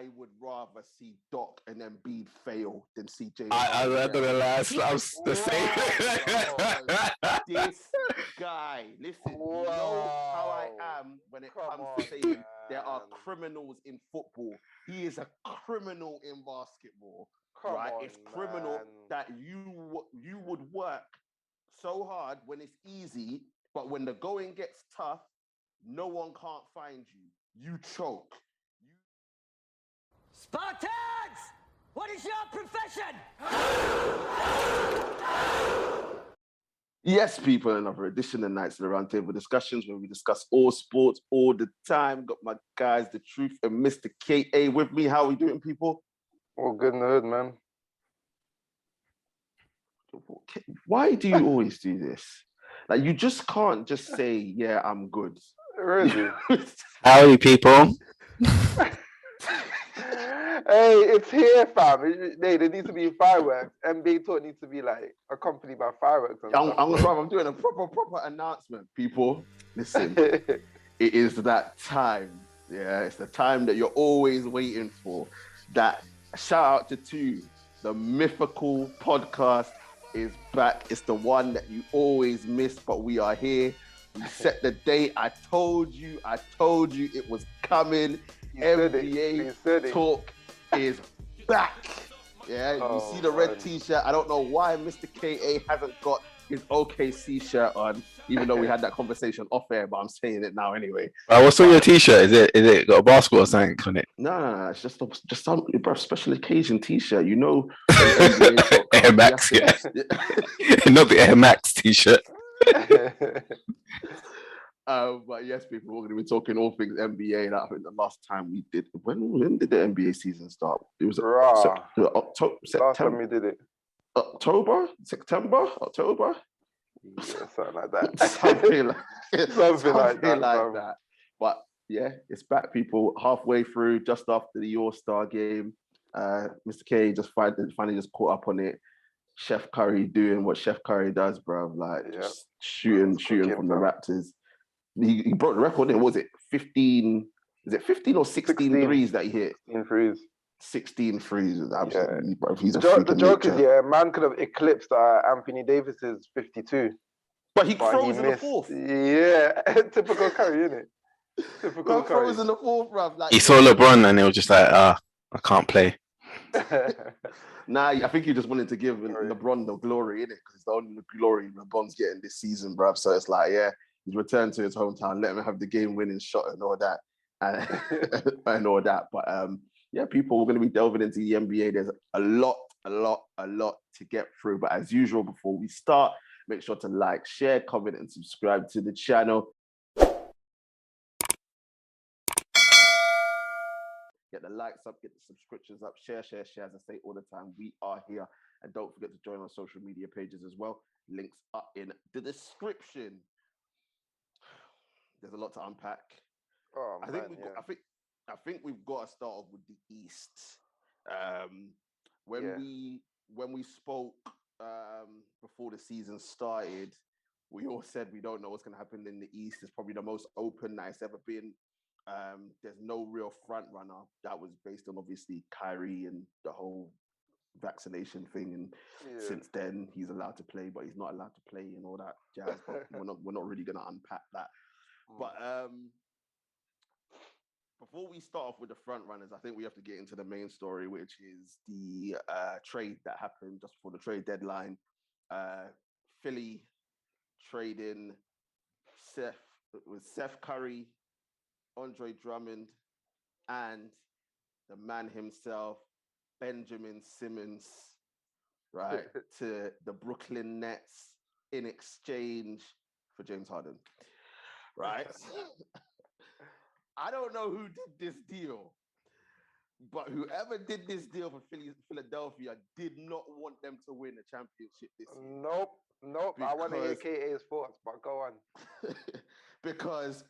I would rather see Doc and Embid fail than see James I'm Harden. not gonna lie, I'm the same. This guy, listen, you know how I am when it comes to saying there are criminals in football. He is a criminal in basketball, right? It's criminal that you would work so hard when it's easy, but when the going gets tough, no one can't find you. You choke. Spartans! What is your profession? Yes, people, another edition of Nights of the Roundtable Discussions where we discuss all sports all the time. Got my guys, The Truth and Mr. KA with me. How are we doing, people? All good in the hood, man. Why do you always do this? Like, you just can't just say, yeah, I'm good. Really? Howdy, people. Hey, it's here, fam. There needs to be fireworks. NBA tour needs to be like accompanied by fireworks. I'm doing a proper announcement, people. Listen, it is that time. Yeah, it's the time that you're always waiting for. That shout out to two. The mythical podcast is back. It's the one that you always miss, but we are here. We set the date. I told you it was coming. NBA talk is back. Yeah, you see the red t-shirt. I don't know why Mr. KA hasn't got his OKC shirt on, even though we had that conversation off air, but I'm saying it now anyway. What's on your t-shirt? Is it got a basketball or something on it? No, it's just some special occasion t-shirt, you know. Air Max, yeah. Not the Air Max t-shirt. But yes, people, we're going to be talking all things NBA. And I think the last time we did, when did the NBA season start? It was October. Last time we did it. October? Yeah, something like that. something like that. But yeah, it's back, people. Halfway through, just after the All-Star game, Mr. K just finally just caught up on it. Chef Curry doing what Chef Curry does, bro. Like just shooting from the Raptors. He broke the record. Was it 15? Is it 15 or 16 threes that he hit? 16 threes is absolutely, bro. He's the joke is, man could have eclipsed Anthony Davis's 52. But he froze in the fourth. Yeah, typical Curry, isn't it? Typical Curry. Froze in the fourth, bro. Like, he saw LeBron and he was just like, I can't play. Nah, I think he just wanted to give LeBron the glory, innit? Because it's the only glory LeBron's getting this season, bro. So it's like, yeah, he's returned to his hometown, let him have the game-winning shot and all that, and all that. But yeah, people, we're going to be delving into the NBA. There's a lot to get through. But as usual, before we start, make sure to like, share, comment, and subscribe to the channel. Get the likes up, get the subscriptions up, share. As I say all the time, we are here. And don't forget to join our social media pages as well. Links are in the description. There's a lot to unpack. I think we've got to start off with the East. When we spoke before the season started, we all said we don't know what's going to happen in the East. It's probably the most open that it's ever been. There's no real front runner. That was based on obviously Kyrie and the whole vaccination thing, and since then he's allowed to play, but he's not allowed to play and all that jazz. But we're not really going to unpack that. But before we start off with the front runners, I think we have to get into the main story, which is the trade that happened just before the trade deadline. Philly trading Seth Curry, Andre Drummond, and the man himself, Benjamin Simmons, right, to the Brooklyn Nets in exchange for James Harden, right? I don't know who did this deal, but whoever did this deal for Philadelphia did not want them to win a championship this year. Nope. I want to hear KA's thoughts, but go on. Because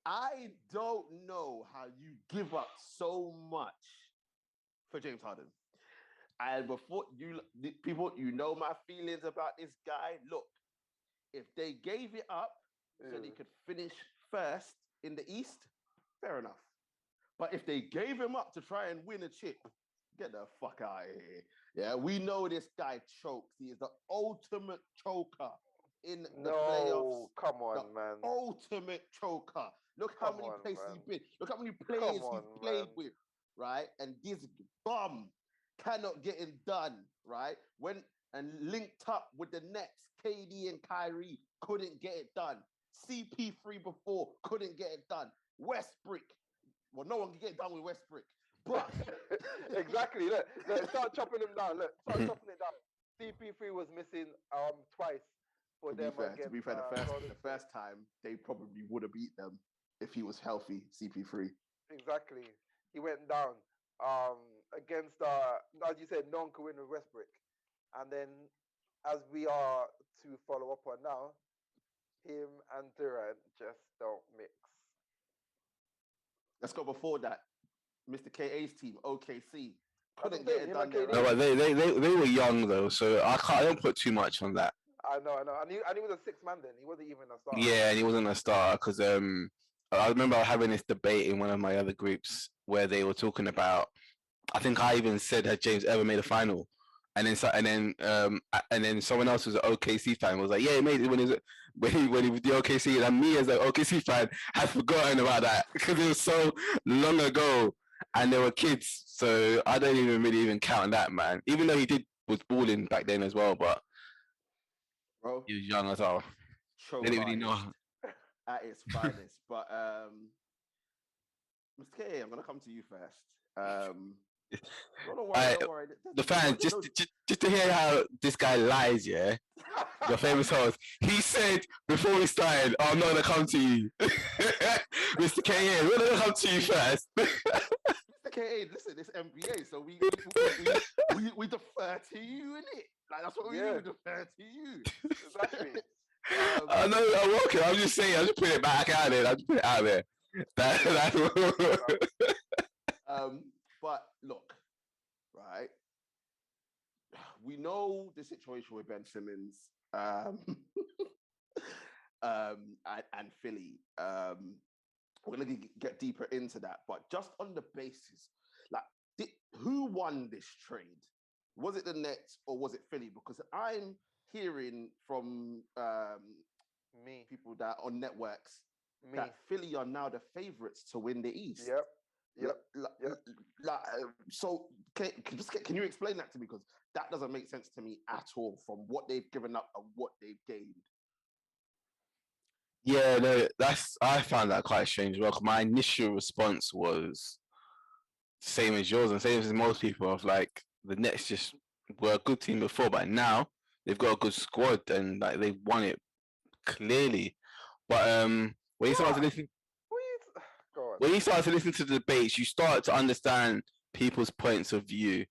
I don't know how you give up so much for James Harden. And before people, you know my feelings about this guy. Look, if they gave it up so they could finish first in the East, fair enough. But if they gave him up to try and win a chip, get the fuck out of here. Yeah, we know this guy chokes. He is the ultimate choker in the playoffs. Come on, man. Ultimate choker. Look how many places he's been. Look how many players he's played with, right? And this bum cannot get it done, right? And linked up with the Nets, KD and Kyrie couldn't get it done. CP3 before couldn't get it done. Westbrook, well, no one can get it done with Westbrook. But exactly. Look, start chopping them down. Look, start chopping it down. CP3 was missing twice for them. To be fair, the first time they probably would have beat them if he was healthy. CP3. Exactly. He went down against as you said, no one could win with Westbrook. And then, as we are to follow up on now, him and Durant just don't mix. Let's go before that. Mr. KA's team, OKC, couldn't get it done. No, but they were young though, so I don't put too much on that. I know, and he was a sixth man then. He wasn't even a starter. Yeah, and he wasn't a starter because I remember having this debate in one of my other groups where they were talking about. I think I even said, had James ever made a final? And then someone else was an OKC fan was like, yeah, he made it when he was the OKC, and me as an OKC fan had forgotten about that because it was so long ago, and they were kids, so I don't even really count that, man. Even though he was balling back then as well, but bro, he was young as well. Didn't really know at its finest. But Mr. K, I'm gonna come to you first. Don't worry. The fans, just to hear how this guy lies, yeah. Your famous host. He said before we started, I'm not gonna come to you, Mr. KA. We're gonna come to you first. Mr. KA, listen, it's NBA, so we defer to you, innit? Like that's what we do. We defer to you. Exactly. I know. I'm okay. I'm just saying. I'm just putting it back out there. I'm just putting it out there. But look, right? We know the situation with Ben Simmons and Philly. We're gonna get deeper into that, but just on the basis, like, who won this trade? Was it the Nets or was it Philly? Because I'm hearing from people that on networks that Philly are now the favorites to win the East. Yep. So can you explain that to me? Because that doesn't make sense to me at all from what they've given up and what they've gained. Yeah, no, I found that quite strange. Well, my initial response was same as yours and same as most people. Of like, the Nets just were a good team before, but now they've got a good squad and like they won it clearly. But when you start to listen. When you start to listen to the debates, you start to understand people's points of view.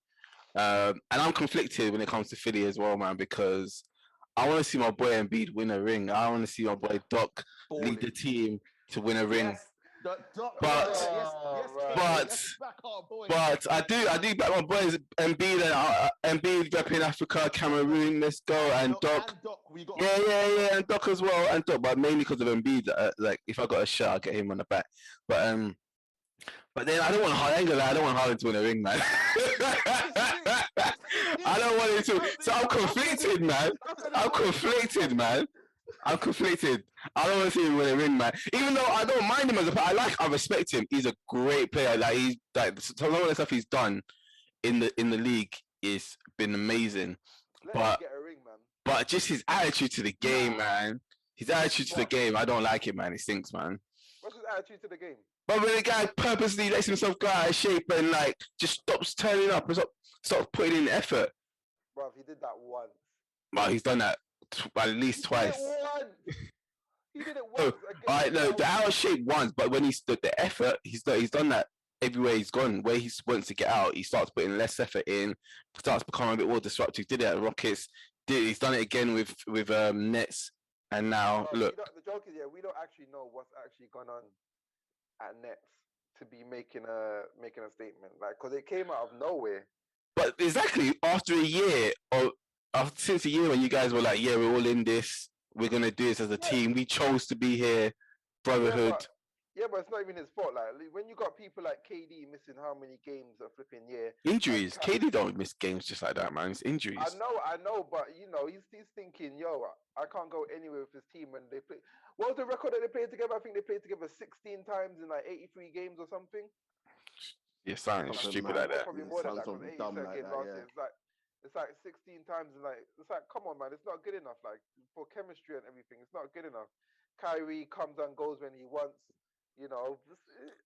And I'm conflicted when it comes to Philly as well, man, because I want to see my boy Embiid win a ring. I want to see my boy Doc lead the team to win a ring. But I do back my boys Embiid and Embiid repping Africa, Cameroon. Let's go, and Doc. Yeah, and Doc as well, and Doc, but mainly because of Embiid. Like, if I got a shot, I'll get him on the back. But then I don't want Harden to win a ring, man. I don't want him to. So I'm conflicted, man. I'm conflicted. I don't want to see him win a ring, man. Even though I don't mind him as a player, I respect him. He's a great player. Like, he's like, some of the stuff he's done in the league is been amazing. But get a ring, man. But just his attitude to the game, man. His attitude to the game, I don't like it, man. It stinks, man. What's his attitude to the game? But when the guy purposely lets himself go out of shape and like just stops turning up and stops putting in effort. Bro, he did that once. Well, he's done that at least twice. He did it once. The out of shape once, but when he's the effort, he's done that everywhere he's gone. Where he wants to get out, he starts putting less effort in, starts becoming a bit more disruptive. Did it at Rockets. He's done it again with Nets, and now look. The joke is, we don't actually know what's actually gone on at Nets to be making a statement, like, because it came out of nowhere. But exactly after a year, or since a year when you guys were like, yeah, we're all in this, we're gonna do this as a team. We chose to be here, brotherhood. Yeah, but it's not even his fault. Like when you got people like KD missing how many games a flipping year? Injuries. KD don't miss games just like that, man. It's injuries. I know, but he's thinking, yo, I can't go anywhere with his team when they play. What was the record that they played together? I think they played together 16 times in like 83 games or something. Yeah, something stupid like that. Probably more than that. Something dumb like that. Yeah. It's like 16 times, and like it's like, come on, man, it's not good enough. Like for chemistry and everything, it's not good enough. Kyrie comes and goes when he wants.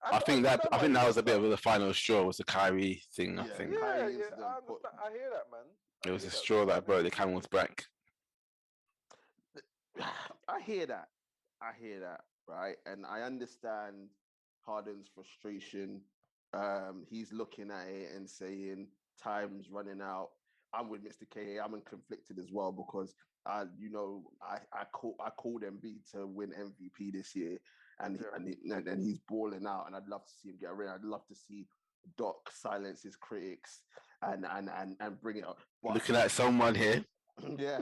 I think that was a bit of the final straw, was the Kyrie thing. I think. Yeah, I understand. I hear that, man. It was a straw that broke the camel's back. I hear that, right? And I understand Harden's frustration. He's looking at it and saying, time's running out. I'm with Mr. K. I'm conflicted as well because I called Embiid to win MVP this year, and he's balling out, and I'd love to see him get a ring. I'd love to see Doc silence his critics and bring it up. But, looking at someone here. Yeah,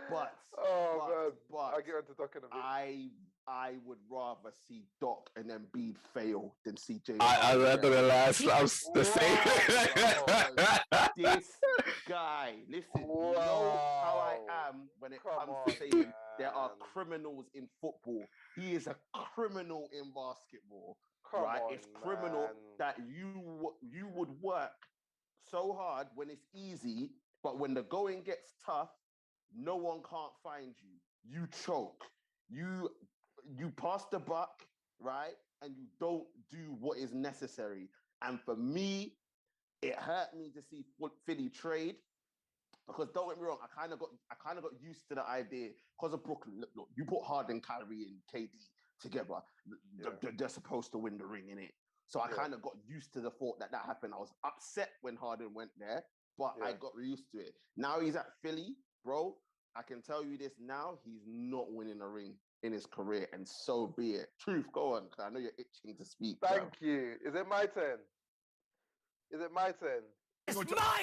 but I get into Doc and Embid. I would rather see Doc and Embiid fail than see James. I'm not gonna lie, I was the same. This guy, listen, you know how I am when it comes to saying there are criminals in football. He is a criminal in basketball, right? It's criminal that you would work so hard when it's easy, but when the going gets tough, no one can't find you. You choke. You pass the buck, right? And you don't do what is necessary. And for me, it hurt me to see Philly trade, because don't get me wrong, I kind of got used to the idea because of Brooklyn. Look, you put Harden, Kyrie, and KD together. They're supposed to win the ring, innit? So I kind of got used to the thought that happened. I was upset when Harden went there, but I got used to it. Now he's at Philly, bro. I can tell you this now, he's not winning a ring in his career, and so be it. Truth, go on, because I know you're itching to speak. Thank you. Is it my turn? It's my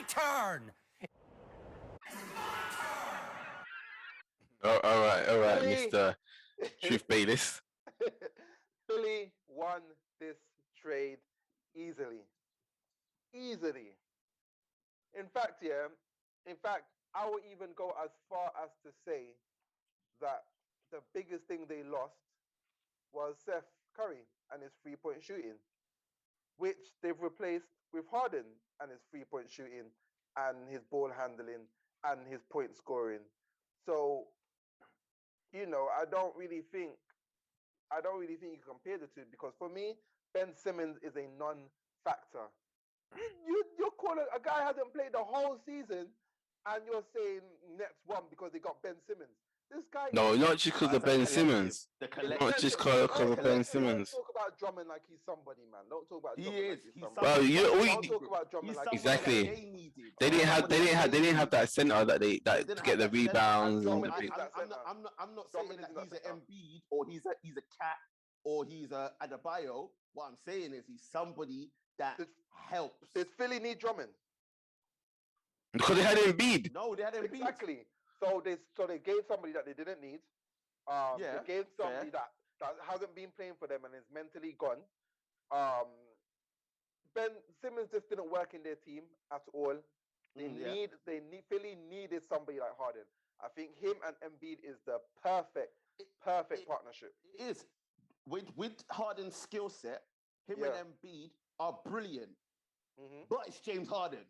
turn! All right, Mr. Truth Bayless. Philly won this trade easily. In fact, I will even go as far as to say that the biggest thing they lost was Seth Curry and his three-point shooting, which they've replaced with Harden and his three-point shooting and his ball handling and his point scoring. So, I don't really think you can compare the two, because for me, Ben Simmons is a non-factor. You're calling a guy hasn't played the whole season, and you're saying Nets won because they got Ben Simmons. This guy. No, not just because of Ben Simmons. Not just because of Ben Simmons. Don't talk about Drummond like he's somebody, man. Don't talk about Drummond like he's somebody. Well, don't talk about Drummond like exactly. They didn't have that center that to get the rebounds. I'm not saying that he's an Embiid or he's a Cat or he's a Adebayo. What I'm saying is he's somebody that helps. Does Philly need Drummond? Because they had Embiid. No, they had Embiid. Exactly. So they gave somebody that they didn't need. They gave somebody that hasn't been playing for them and is mentally gone. Ben Simmons just didn't work in their team at all. Philly needed somebody like Harden. I think him and Embiid is the perfect partnership. It is. With Harden's skill set, him and Embiid are brilliant. Mm-hmm. But it's James Harden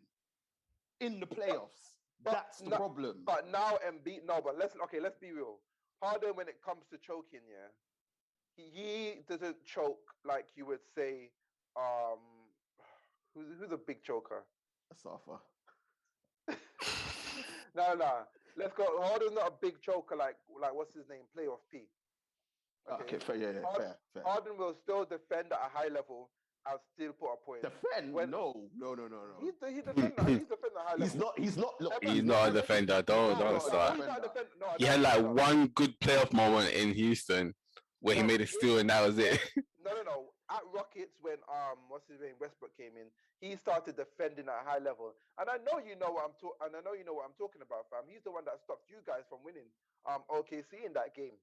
in the playoffs. That's the problem. But now Embiid, let's be real. Harden, when it comes to choking, he doesn't choke like you would say. Who's a big choker? Safa. No. Let's go. Harden's not a big choker like what's his name? Playoff P. Okay, fair. Harden will still defend at a high level and still put a point. Defend? No. He's defending at a high level. He's not. Look, he's not a defender. Don't start. He had like one good playoff moment in Houston where he made a steal and that was it. No. At Rockets, when Westbrook came in, he started defending at a high level. And I know you know what I'm talking about, fam. He's the one that stopped you guys from winning OKC in that game.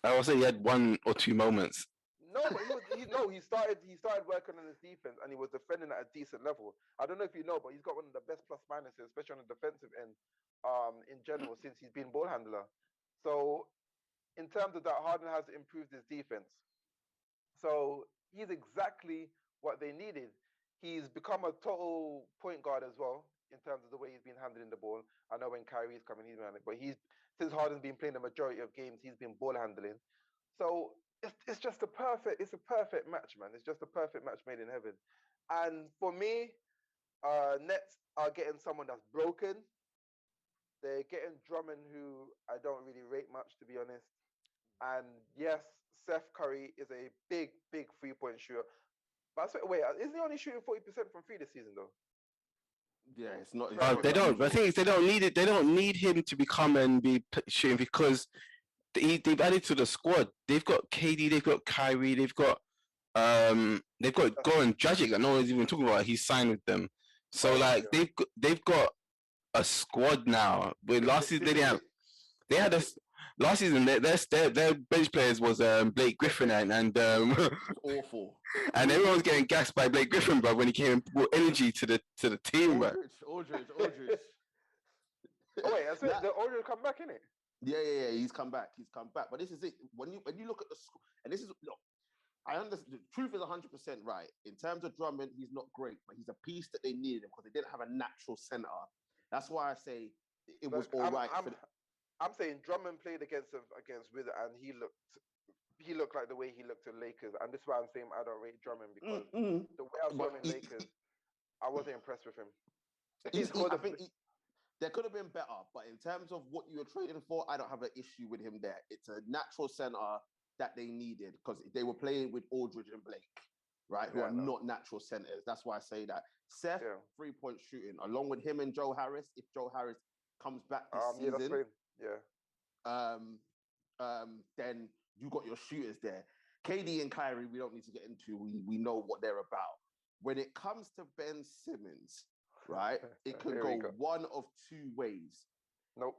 I would say he had one or two moments. No, but he started working on his defense and he was defending at a decent level. I don't know if you know, but he's got one of the best plus minuses, especially on the defensive end, in general, since he's been ball handler. So in terms of that, Harden has improved his defense. So he's exactly what they needed. He's become a total point guard as well in terms of the way he's been handling the ball. I know when Kyrie's coming, he's been handling, but since Harden's been playing the majority of games, he's been ball handling. So it's just a perfect match, man. It's just a perfect match made in heaven. And for me, Nets are getting someone that's broken. They're getting Drummond, who I don't really rate much, to be honest. And yes, Seth Curry is a big 3-point shooter. But I swear, wait, isn't he only shooting 40% from free this season, though? Yeah, it's not. They don't. The thing is, they don't need it. They don't need him to become and be shooting because they've added to the squad. They've got KD, they've got Kyrie, they've got Goran Dragic that no one's even talking about. He's signed with them, so like they've got a squad now. With last season they didn't have. They had a last season. Their bench players was Blake Griffin and awful. And everyone was getting gassed by Blake Griffin, bro, when he came and brought energy to the team, bro. Aldridge. Oh wait, that's it. The Aldridge come back, innit? Yeah. He's come back. But this is it. When you look at the score, and this is look, I understand. The truth is 100% right. In terms of Drummond, he's not great, but he's a piece that they needed because they didn't have a natural center. That's why I say it was all right. I'm saying Drummond played against Wizard, and he looked like the way he looked in Lakers, and this is why I'm saying I don't rate Drummond because the way I saw him in Lakers, I wasn't impressed with him. I think there could have been better, but in terms of what you were trading for, I don't have an issue with him there. It's a natural center that they needed because they were playing with Aldridge and Blake, right? Who are not natural centers. That's why I say that. Seth, 3-point shooting, along with him and Joe Harris. If Joe Harris comes back this season, then you got your shooters there. KD and Kyrie, we don't need to get into. We know what they're about. When it comes to Ben Simmons, right, it could go one of two ways. Nope.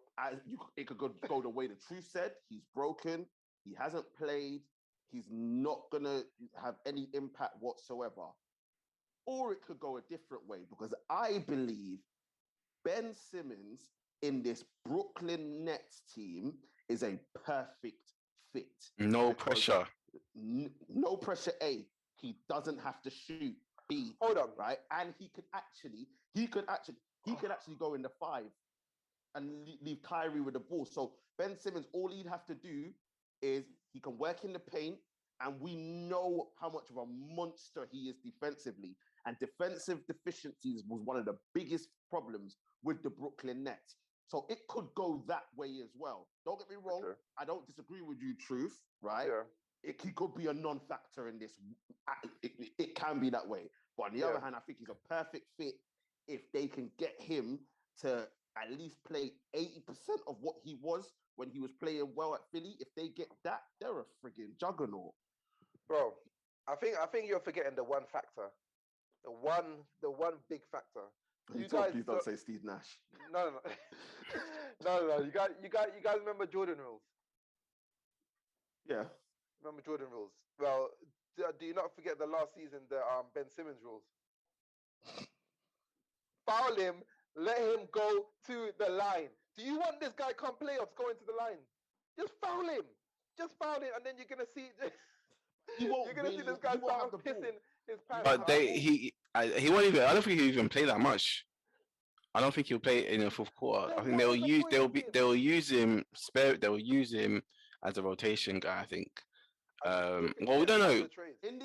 It could go the way the truth said. He's broken. He hasn't played. He's not going to have any impact whatsoever. Or it could go a different way because I believe Ben Simmons in this Brooklyn Nets team is a perfect fit. No pressure. No pressure, A. He doesn't have to shoot. B. Hold on. Right? And he could actually go in the 5 and leave Kyrie with the ball. So Ben Simmons, all he'd have to do is he can work in the paint, and we know how much of a monster he is defensively. And defensive deficiencies was one of the biggest problems with the Brooklyn Nets. So it could go that way as well. Don't get me wrong. Okay. I don't disagree with you, Truth, right? Yeah. He could be a non-factor in this. It can be that way. But on the other hand, I think he's a perfect fit if they can get him to at least play 80% of what he was when he was playing well at Philly. If they get that, they're a friggin' juggernaut. Bro, I think you're forgetting the one factor. The one big factor. Please don't say Steve Nash. No. No. You guys remember Jordan rules? Yeah. Remember Jordan rules? Well, do you not forget the last season, the Ben Simmons rules? Foul him, let him go to the line. Do you want this guy come playoffs going to the line? Just foul him. And then you're gonna see. You're gonna see this guy start pissing his pants. But he won't even. I don't think he'll even play that much. I don't think he'll play in the fourth quarter. I think they'll use him as a rotation guy. I think. Well, we don't know. In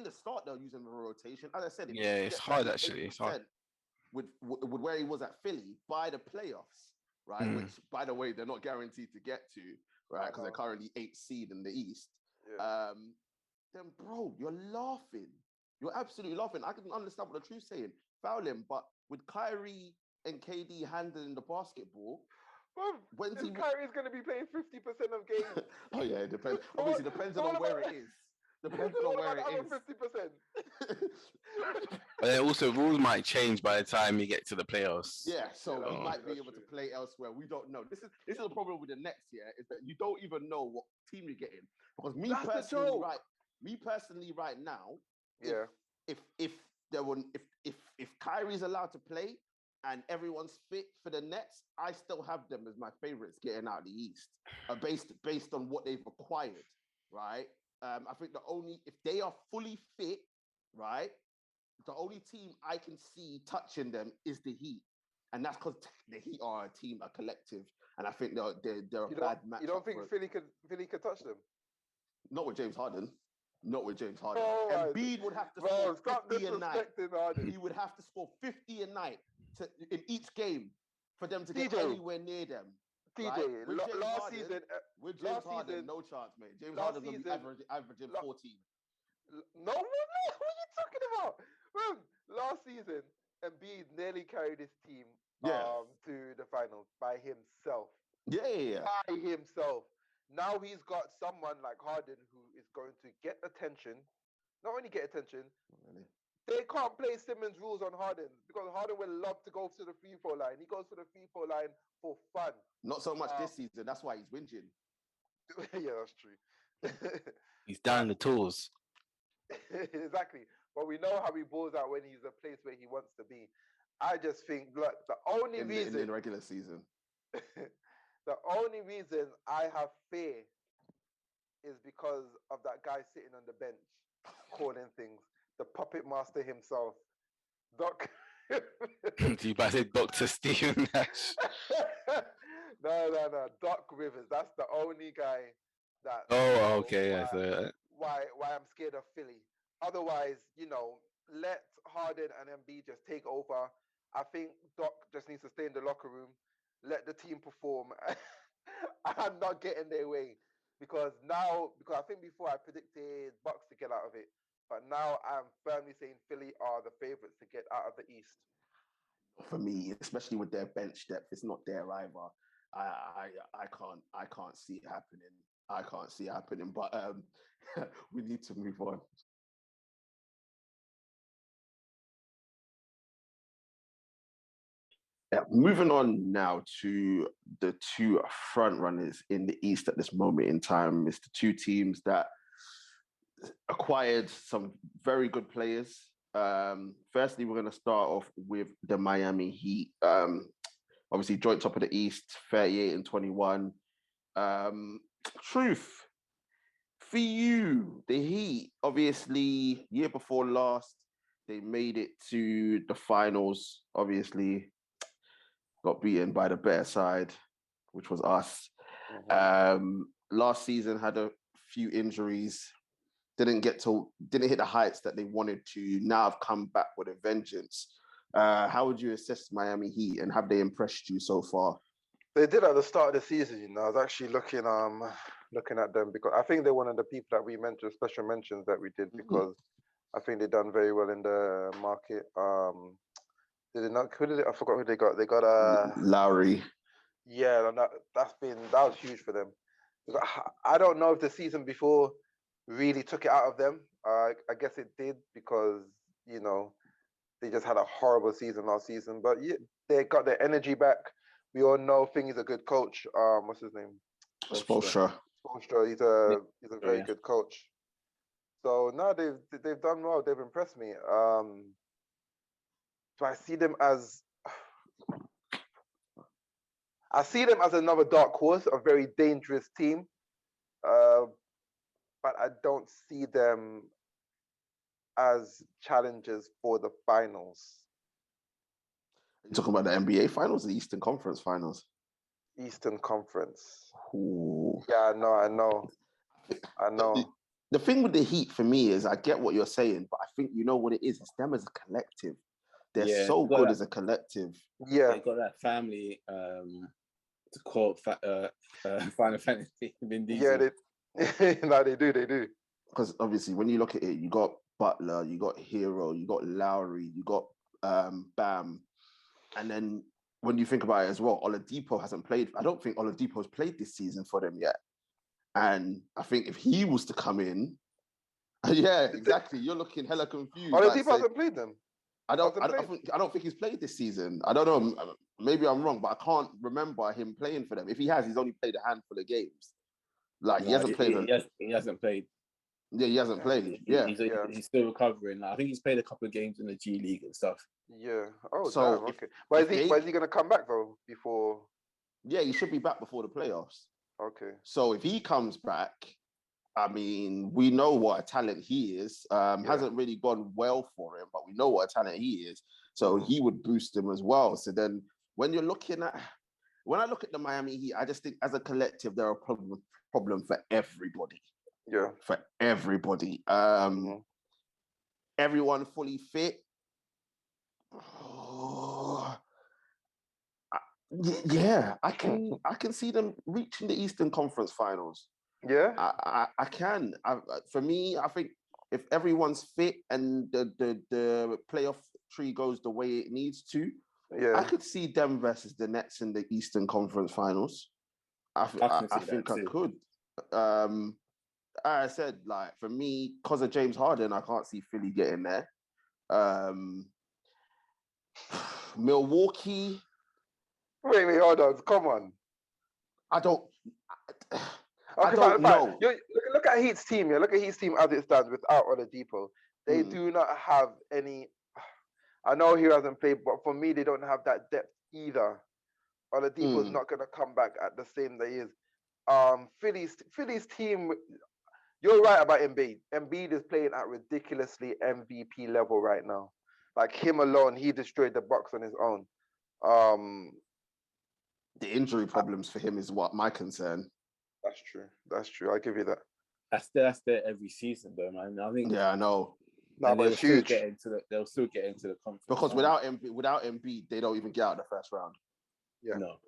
the start, they'll use him as a rotation. As I said, it's hard actually. It's hard. With where he was at Philly by the playoffs, right? Which, by the way, they're not guaranteed to get to, right? Because they're currently 8th seed in the East. Yeah. Then, bro, you're laughing. You're absolutely laughing. I can understand what the truth's saying. Foul him, but with Kyrie and KD handling the basketball, Kyrie's going to be playing 50% of games. Oh yeah, it depends. Obviously, depends on where it is. Depends What on about where the it other is. 50%? But then also rules might change by the time you get to the playoffs. Yeah, so Yeah, we Oh. might be that's able to true. play elsewhere. We don't know. This is the problem with the Nets, yeah, is that you don't even know what team you're getting. Because That's the joke. me personally, right now, Yeah. if there were if Kyrie's allowed to play and everyone's fit for the Nets, I still have them as my favorites getting out of the East, based on what they've acquired, right? I think if they are fully fit, right, the only team I can see touching them is the Heat, and that's because the Heat are a team, a collective, and I think they're a bad match. You don't think Philly could touch them? Not with James Harden. Not with James Harden. Oh, Embiid would have to score stop 50 a night. disrespecting Harden. He would have to score 50 a night in each game for them to get TJ. anywhere near them. TJ, Right? With James last Harden, season, with James last Harden, season, no chance, mate. James last Harden's gonna be season- averaging la- 14. no, what are you talking about? Last season, Embiid nearly carried his team Yeah. to the finals by himself. Yeah. By himself. Now he's got someone like Harden who is going to get attention. Not only get attention, Really? they can't play Simmons rules on Harden because Harden will love to go to the free throw line. He goes to the free throw line for fun. Not so much this season. That's why he's whinging. Yeah, that's true. He's down the tools. Exactly. But we know how he balls out when he's a place where he wants to be. I just think, look, the only reason in the regular season. the only reason I have fear is because of that guy sitting on the bench calling things, the puppet master himself, Doc. You about to say Dr. Stephen Nash? No. Doc Rivers. That's the only guy that. Oh, okay. Yeah, Why I'm scared of Philly. Otherwise, let Harden and Embiid just take over. I think Doc just needs to stay in the locker room, let the team perform, and not get in their way. Because I think before I predicted Bucks to get out of it, but now I'm firmly saying Philly are the favorites to get out of the East. For me, especially with their bench depth, it's not there either. I can't see it happening. I can't see it happening. But we need to move on. Yeah, moving on now to the two front runners in the East at this moment in time. It's the two teams that acquired some very good players. Firstly, we're going to start off with the Miami Heat. Obviously, joint top of the East, 38 and 21. Truth, for you, the Heat, obviously, year before last, they made it to the finals. Obviously, got beaten by the better side, which was us. Last season had a few injuries. Didn't hit the heights that they wanted to. Now I've come back with a vengeance. How would you assess Miami Heat, and have they impressed you so far? They did at the start of the season. I was actually looking at them because I think they're one of the people that we mentioned, special mentions that we did, because I think they've done very well in the market. Did they not? I forgot who they got. They got Lowry. Yeah, and that was huge for them. I don't know if the season before really took it out of them. I guess it did because they just had a horrible season last season. But yeah, they got their energy back. We all know Thing is a good coach. What's his name? Spoelstra. He's a very good coach. So no, they've done well. They've impressed me. So I see them as another dark horse, a very dangerous team. But I don't see them as challengers for the finals. You're talking about the NBA finals, the Eastern Conference finals? Eastern Conference. Ooh. Yeah, I know. The thing with the Heat for me is I get what you're saying, but I think you know what it is. It's them as a collective. They're so good as a collective. Yeah. They got that family to quote Final Fantasy. Yeah, they do. Because obviously when you look at it, you got Butler, you got Hero, you got Lowry, you got Bam. And then when you think about it as well, Oladipo hasn't played. I don't think Oladipo's played this season for them yet. And I think if he was to come in, Yeah, exactly. You're looking hella confused. Oladipo hasn't played them. I don't think he's played this season. I don't know. Maybe I'm wrong, but I can't remember him playing for them. If he has, he's only played a handful of games. Like he hasn't played. He hasn't played. Yeah, he hasn't played. He's still recovering. I think he's played a couple of games in the G League and stuff. Yeah. Oh, so damn. Okay. But is he gonna come back though before? Yeah, he should be back before the playoffs. Okay. So if he comes back, I mean, we know what a talent he is. Hasn't really gone well for him, but we know what a talent he is. So he would boost him as well. So then when I look at the Miami Heat, I just think as a collective, they're a problem for everybody. Yeah. For everybody. Everyone fully fit. Yeah, I can see them reaching the Eastern Conference Finals. Yeah, I can. For me, I think if everyone's fit and the playoff tree goes the way it needs to, I could see them versus the Nets in the Eastern Conference Finals. I think I could. I said, like, for me, because of James Harden, I can't see Philly getting there. Milwaukee. Wait, hold on. Come on. I don't Fine. know. Look at Heat's team. Yeah, look at Heat's team as it stands without Oladipo. They do not have any. I know he hasn't played, but for me, they don't have that depth either. Oladipo's not going to come back at the same that he is. Philly's team. You're right about Embiid. Embiid is playing at ridiculously MVP level right now. Like him alone, he destroyed the Bucks on his own. The injury problems for him is what my concern. That's true. I'll give you that. That's there every season, though, man. I think. Yeah, I know. No, but it's huge. They'll still get into the conference because without Embiid, they don't even get out of the first round. Yeah. No.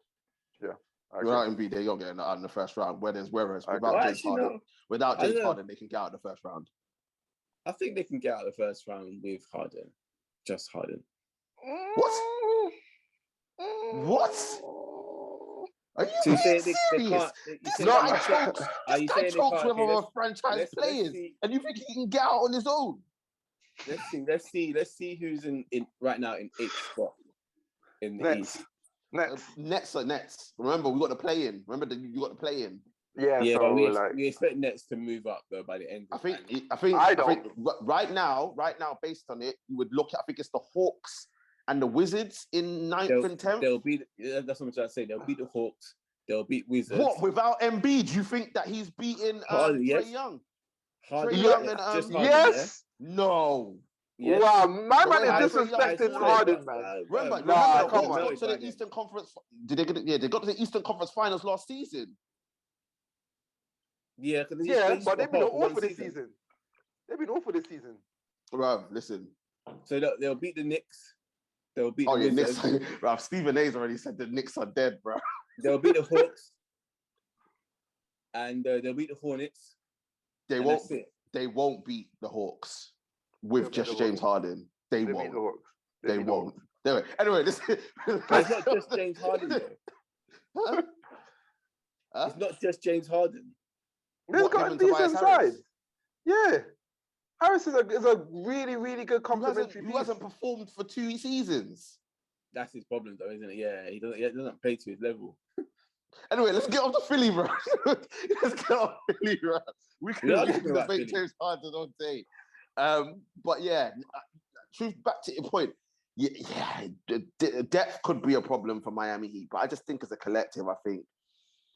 Yeah. Without Embiid, they don't get out in the first round. Whereas without James Harden, they can get out of the first round. I think they can get out of the first round with Harden. Just Harden. What? Are you serious? This guy chokes with other franchise players, and you think he can get out on his own? Let's see who's in right now in 8th spot in the East. Nets. Remember, we got to play in. You got to play in. Yeah. So we expect Nets to move up though by the end. I think right now, based on it, you would look at. I think it's the Hawks and the Wizards in 9th and 10th. That's what I'm trying to say. They'll beat the Hawks. They'll beat Wizards. What, without Embiid? You think that he's beating Trae Young? Harden, Trae Young and Harden, yes. Yeah? No. Yes. Wow, my man is disrespecting Harden, man. Remember, the Hawks got to the Eastern Conference. They got to the Eastern Conference Finals last season. Yeah, but they've been awful for this season. They've been awful this season. Bro, listen. So they'll beat the Knicks. They'll beat the Knicks. Bro, Stephen A's already said the Knicks are dead, bro. They'll beat the Hawks. And they'll beat the Hornets. They won't beat the Hawks with just James Harden. They won't. They won't. Anyway, this it's not just James Harden, though. It's not just James Harden. They've got a decent side. Yeah. Harris is a really, really good complementary piece. Who hasn't performed for 2 seasons. That's his problem, though, isn't it? Yeah, he doesn't play to his level. Anyway, let's get off the Philly, bro. We can debate James Harden all day. But yeah, truth back to your point. Yeah, depth could be a problem for Miami Heat, but I just think as a collective, I think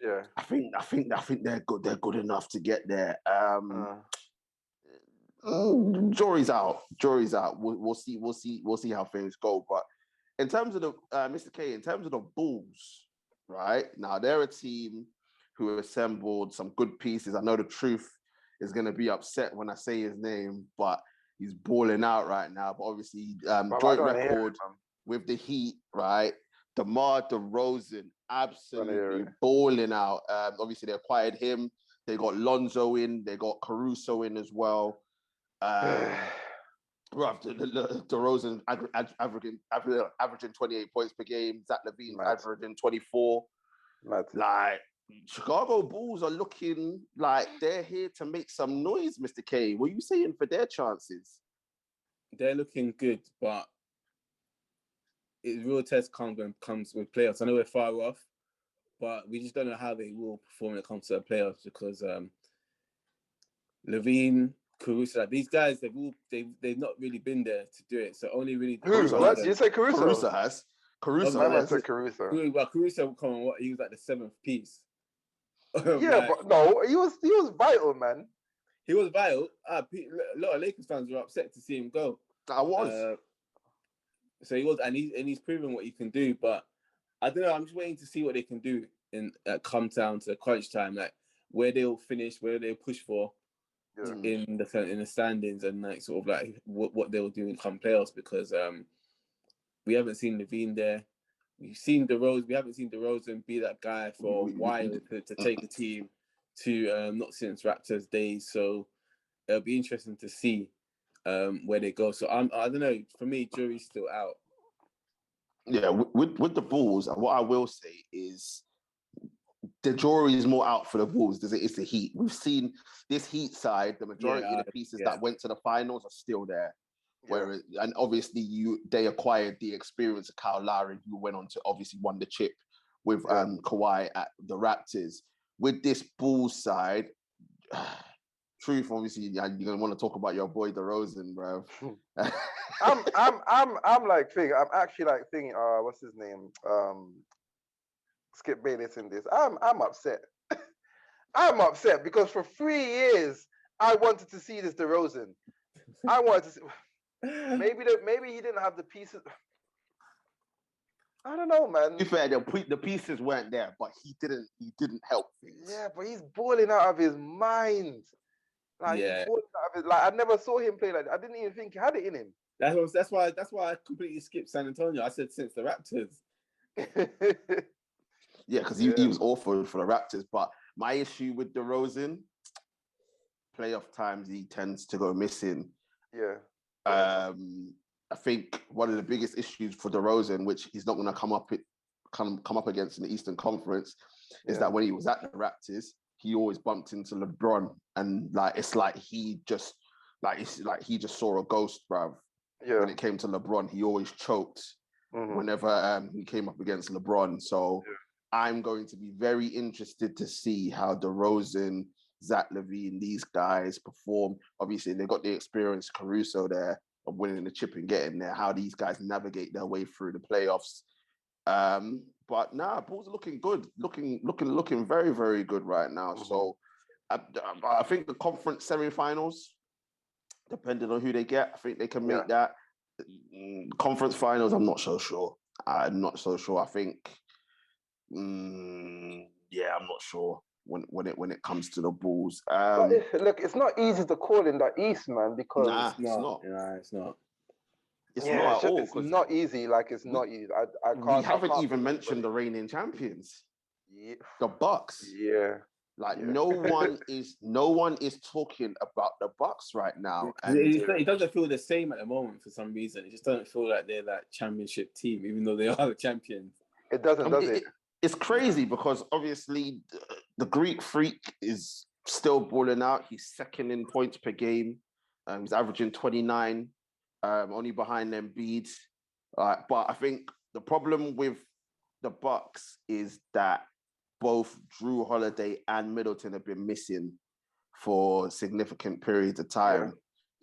they're good. They're good enough to get there. Jury's out. We'll see how things go. But in terms of the Mr. K, in terms of the Bulls, right now they're a team who assembled some good pieces. I know the truth is going to be upset when I say his name, but he's balling out right now. But obviously, joint record with the Heat, right? DeMar DeRozan, absolutely balling out. Obviously, they acquired him. They got Lonzo in. They got Caruso in as well. DeRozan averaging 28 points per game. Zach LaVine averaging 24. Mad. Like, Chicago Bulls are looking like they're here to make some noise, Mr. K. What are you saying for their chances? They're looking good, but real test comes with playoffs. I know we're far off, but we just don't know how they will perform when it comes to the playoffs because Levine, Caruso, like these guys, they've not really been there to do it. So only really Who? What? Did you say Caruso? Caruso has. Caruso I has. said Caruso. Well, Caruso, come on, what? He was like the seventh piece. Yeah, like, but no, he was vital, man. He was vital. A lot of Lakers fans were upset to see him go. I was. So he was, and he's proven what he can do. But I don't know. I'm just waiting to see what they can do in come down to crunch time, like where they'll finish, where they'll push for in the standings, and like sort of like what they'll do in come playoffs. Because we haven't seen Levine there. We've seen DeRozan. We haven't seen DeRozan be that guy for a while to take the team to not since Raptors days. So it'll be interesting to see where they go. So I don't know. For me, jury's still out. Yeah, with the Bulls, and what I will say is the jury is more out for the Bulls than it is the Heat. We've seen this Heat side, the majority of the pieces that went to the finals are still there. Whereas, and obviously they acquired the experience of Kyle Lowry, who went on to obviously won the chip with Kawhi at the Raptors. With this Bulls side, truth, obviously, you're gonna want to talk about your boy DeRozan, bro. I'm like thinking. I'm actually like thinking. What's his name? Skip Bayless in this. I'm upset. I'm upset because for 3 years I wanted to see this DeRozan. I wanted to see. Maybe he didn't have the pieces. I don't know, man. To be fair, the pieces weren't there, but he didn't help things. Yeah, but he's balling out of his mind. Like he's balling out of his, like I never saw him play like that. I didn't even think he had it in him. That's why I completely skipped San Antonio. I said since the Raptors. Yeah, because he was awful for the Raptors. But my issue with DeRozan, playoff times he tends to go missing. Yeah. I think one of the biggest issues for DeRozan, which he's not going to come up against in the Eastern Conference, is that when he was at the Raptors, he always bumped into LeBron, and it's like he just saw a ghost, bruv. Yeah. When it came to LeBron, he always choked whenever he came up against LeBron. So I'm going to be very interested to see how DeRozan, Zach LaVine, these guys perform. Obviously, they've got the experience, Caruso there, of winning the chip and getting there, how these guys navigate their way through the playoffs. But Bulls are looking good, looking very, very good right now. So I think the conference semifinals, depending on who they get, I think they can make that. Conference finals, I'm not so sure. I think, I'm not sure when it comes to the Bulls. Look, it's not easy to call in the East, man, because it's not. It's not. It's not at all. It's not easy. Like it's not easy. I can't. We haven't even mentioned the reigning champions, the Bucks. Yeah. No one is talking about the Bucks right now. And it doesn't feel the same at the moment for some reason. It just doesn't feel like they're that championship team, even though they are the champions. It doesn't, does it? It's crazy because obviously the Greek Freak is still balling out. He's second in points per game. He's averaging 29, only behind Embiid. But I think the problem with the Bucks is that both Drew Holiday and Middleton have been missing for significant periods of time.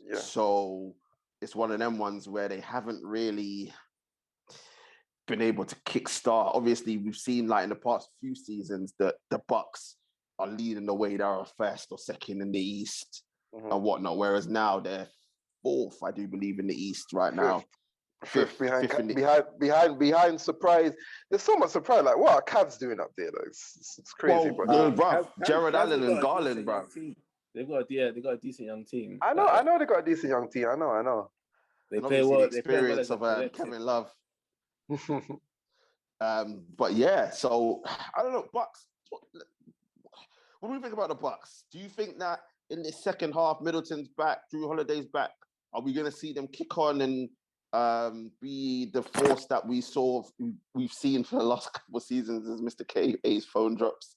Yeah. So it's one of them ones where they haven't really been able to kickstart. Obviously, we've seen in the past few seasons that the Bucks are leading the way. They're first or second in the East and whatnot. Whereas now they're fourth, I do believe, in the East right now. Fifth behind surprise. There's so much surprise. Like, what are Cavs doing up there? Like, it's crazy. Jared Allen and Garland, bruv. They've got a decent young team. I know they got a decent young team. I know. They play well. The experience of Kevin Love. But yeah, so I don't know. Bucks. What do we think about the Bucks? Do you think that in the second half, Middleton's back, Drew Holiday's back? Are we going to see them kick on and be the force that we've seen for the last couple of seasons as Mr. KA's phone drops?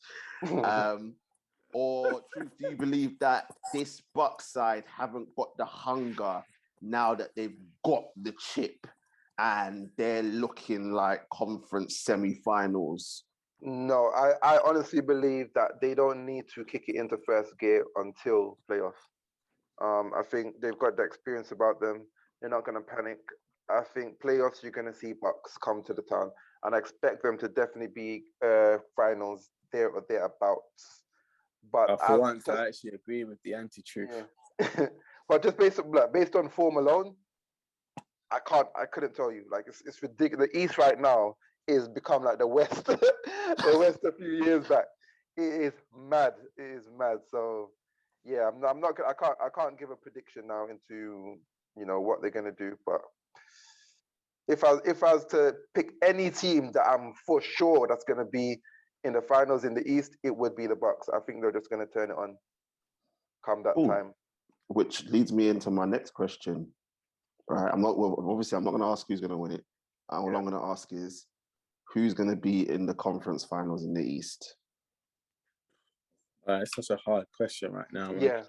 Or truth, do you believe that this Bucks side haven't got the hunger now that they've got the chip and they're looking like conference semi-finals? No, I honestly believe that they don't need to kick it into first gear until playoffs. I think they've got the experience about them. They're not going to panic. I think playoffs, you're going to see Bucks come to the town, and I expect them to definitely be finals there or thereabouts. But for once, I actually agree with the anti-truth. Yeah. But just based on form alone, I couldn't tell you. Like it's ridiculous. The East right now is become like the West, the West a few years back. It is mad. It is mad. So yeah, I'm not. I can't give a prediction now into what they're gonna do. But if I was to pick any team that I'm for sure that's gonna be in the finals in the East, it would be the Bucks. I think they're just gonna turn it on come that time. Which leads me into my next question. Right, obviously I'm not going to ask who's going to win it. All I'm going to ask is who's going to be in the conference finals in the East. It's such a hard question right now, man. Yeah.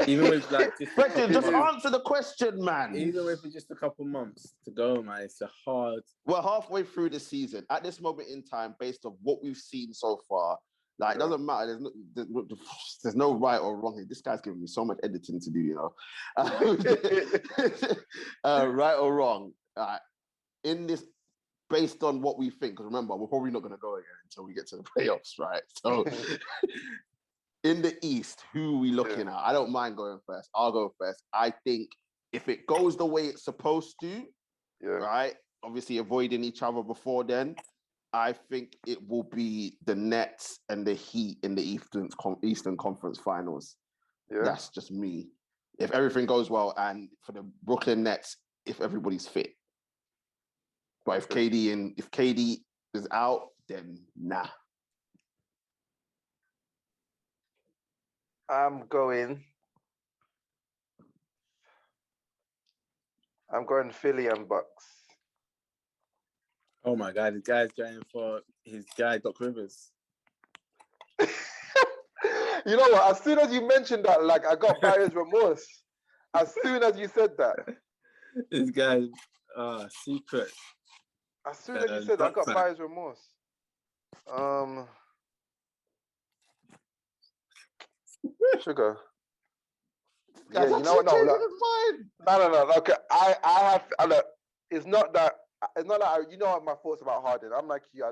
Even with like just answer the question, man. Even with just a couple months to go, man, it's a hard. We're halfway through the season. At this moment in time, based on what we've seen so far, like it doesn't matter. There's no right or wrong here. This guy's giving me so much editing to do, right or wrong. In this, based on what we think, because remember, we're probably not going to go again until we get to the playoffs, right? So, in the East, who are we looking at? I don't mind going first. I'll go first. I think if it goes the way it's supposed to, right? Obviously, avoiding each other before then. I think it will be the Nets and the Heat in the Eastern Conference Finals. Yeah. That's just me. If everything goes well, and for the Brooklyn Nets, if everybody's fit. But if KD is out, then nah. I'm going Philly and Bucks. Oh my God, the guy's going for his guy, Doc Rivers. You know what? As soon as you mentioned that, like, I got buyer's remorse. As soon as you said that. This guy's secret. As soon as you said that, I got buyer's remorse. Sugar. Yeah, you know what? No. Okay, I have. Look, it's not that you know my thoughts about Harden. I'm like you.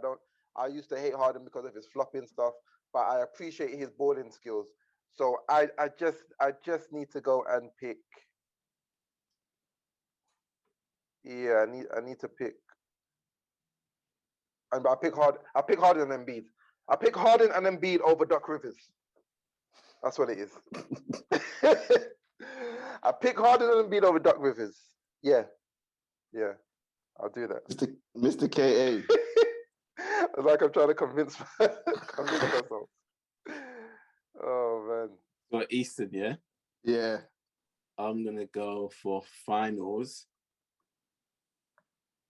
I used to hate Harden because of his flopping stuff, but I appreciate his balling skills. So I just need to go and pick. Yeah, I need to pick. And I pick Harden and Embiid. I pick Harden and Embiid over Doc Rivers. That's what it is. I pick Harden and Embiid over Doc Rivers. Yeah. I'll do that. Mr. KA. It's like I'm trying to convince myself. Oh, man. So Eastern, yeah? Yeah. I'm going to go for finals.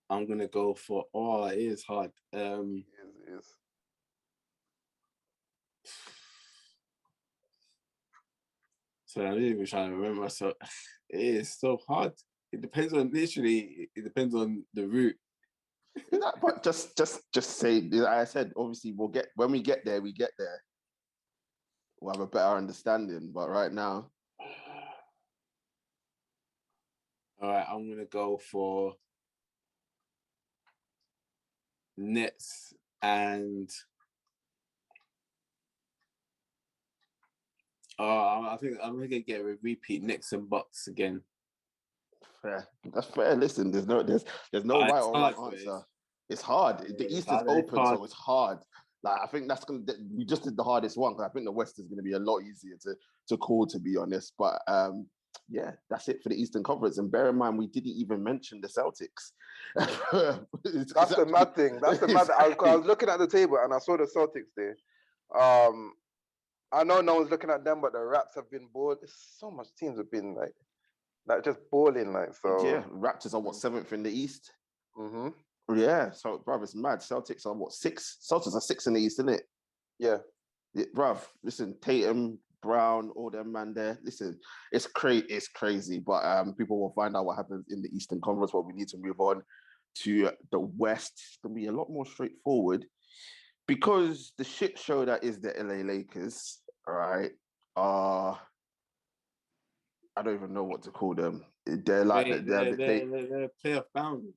I'm going to go for... Oh, it is hard. It is. So I'm even trying to remember. So it is so hard. It depends on the route. But just say, like I said, obviously when we get there, we'll have a better understanding. But right now, all right, I'm gonna go for Nets and I think I'm gonna get a repeat Nets and Bucks again. Fair. That's fair. Listen, there's no right or wrong answer. It's hard. The East is open, so it's hard. Like I think we just did the hardest one because I think the West is gonna be a lot easier to call, to be honest. But yeah, that's it for the Eastern Conference. And bear in mind, we didn't even mention the Celtics. That's the mad thing. That's the mad. I was looking at the table and I saw the Celtics there. I know no one's looking at them, but the Raps have been bored. So much teams have been like like just balling, like so. Yeah, Raptors are what, 7th in the East? Mm-hmm. Yeah, so bruv, it's mad. Celtics are what, 6? Celtics are 6 in the East, isn't it? Yeah. Bruv, listen, Tatum, Brown, all them man there. Listen, it's crazy, but people will find out what happens in the Eastern Conference. But we need to move on to the West. It's gonna be a lot more straightforward because the shit show that is the LA Lakers, all right? I don't even know what to call them. They're like They're player bound.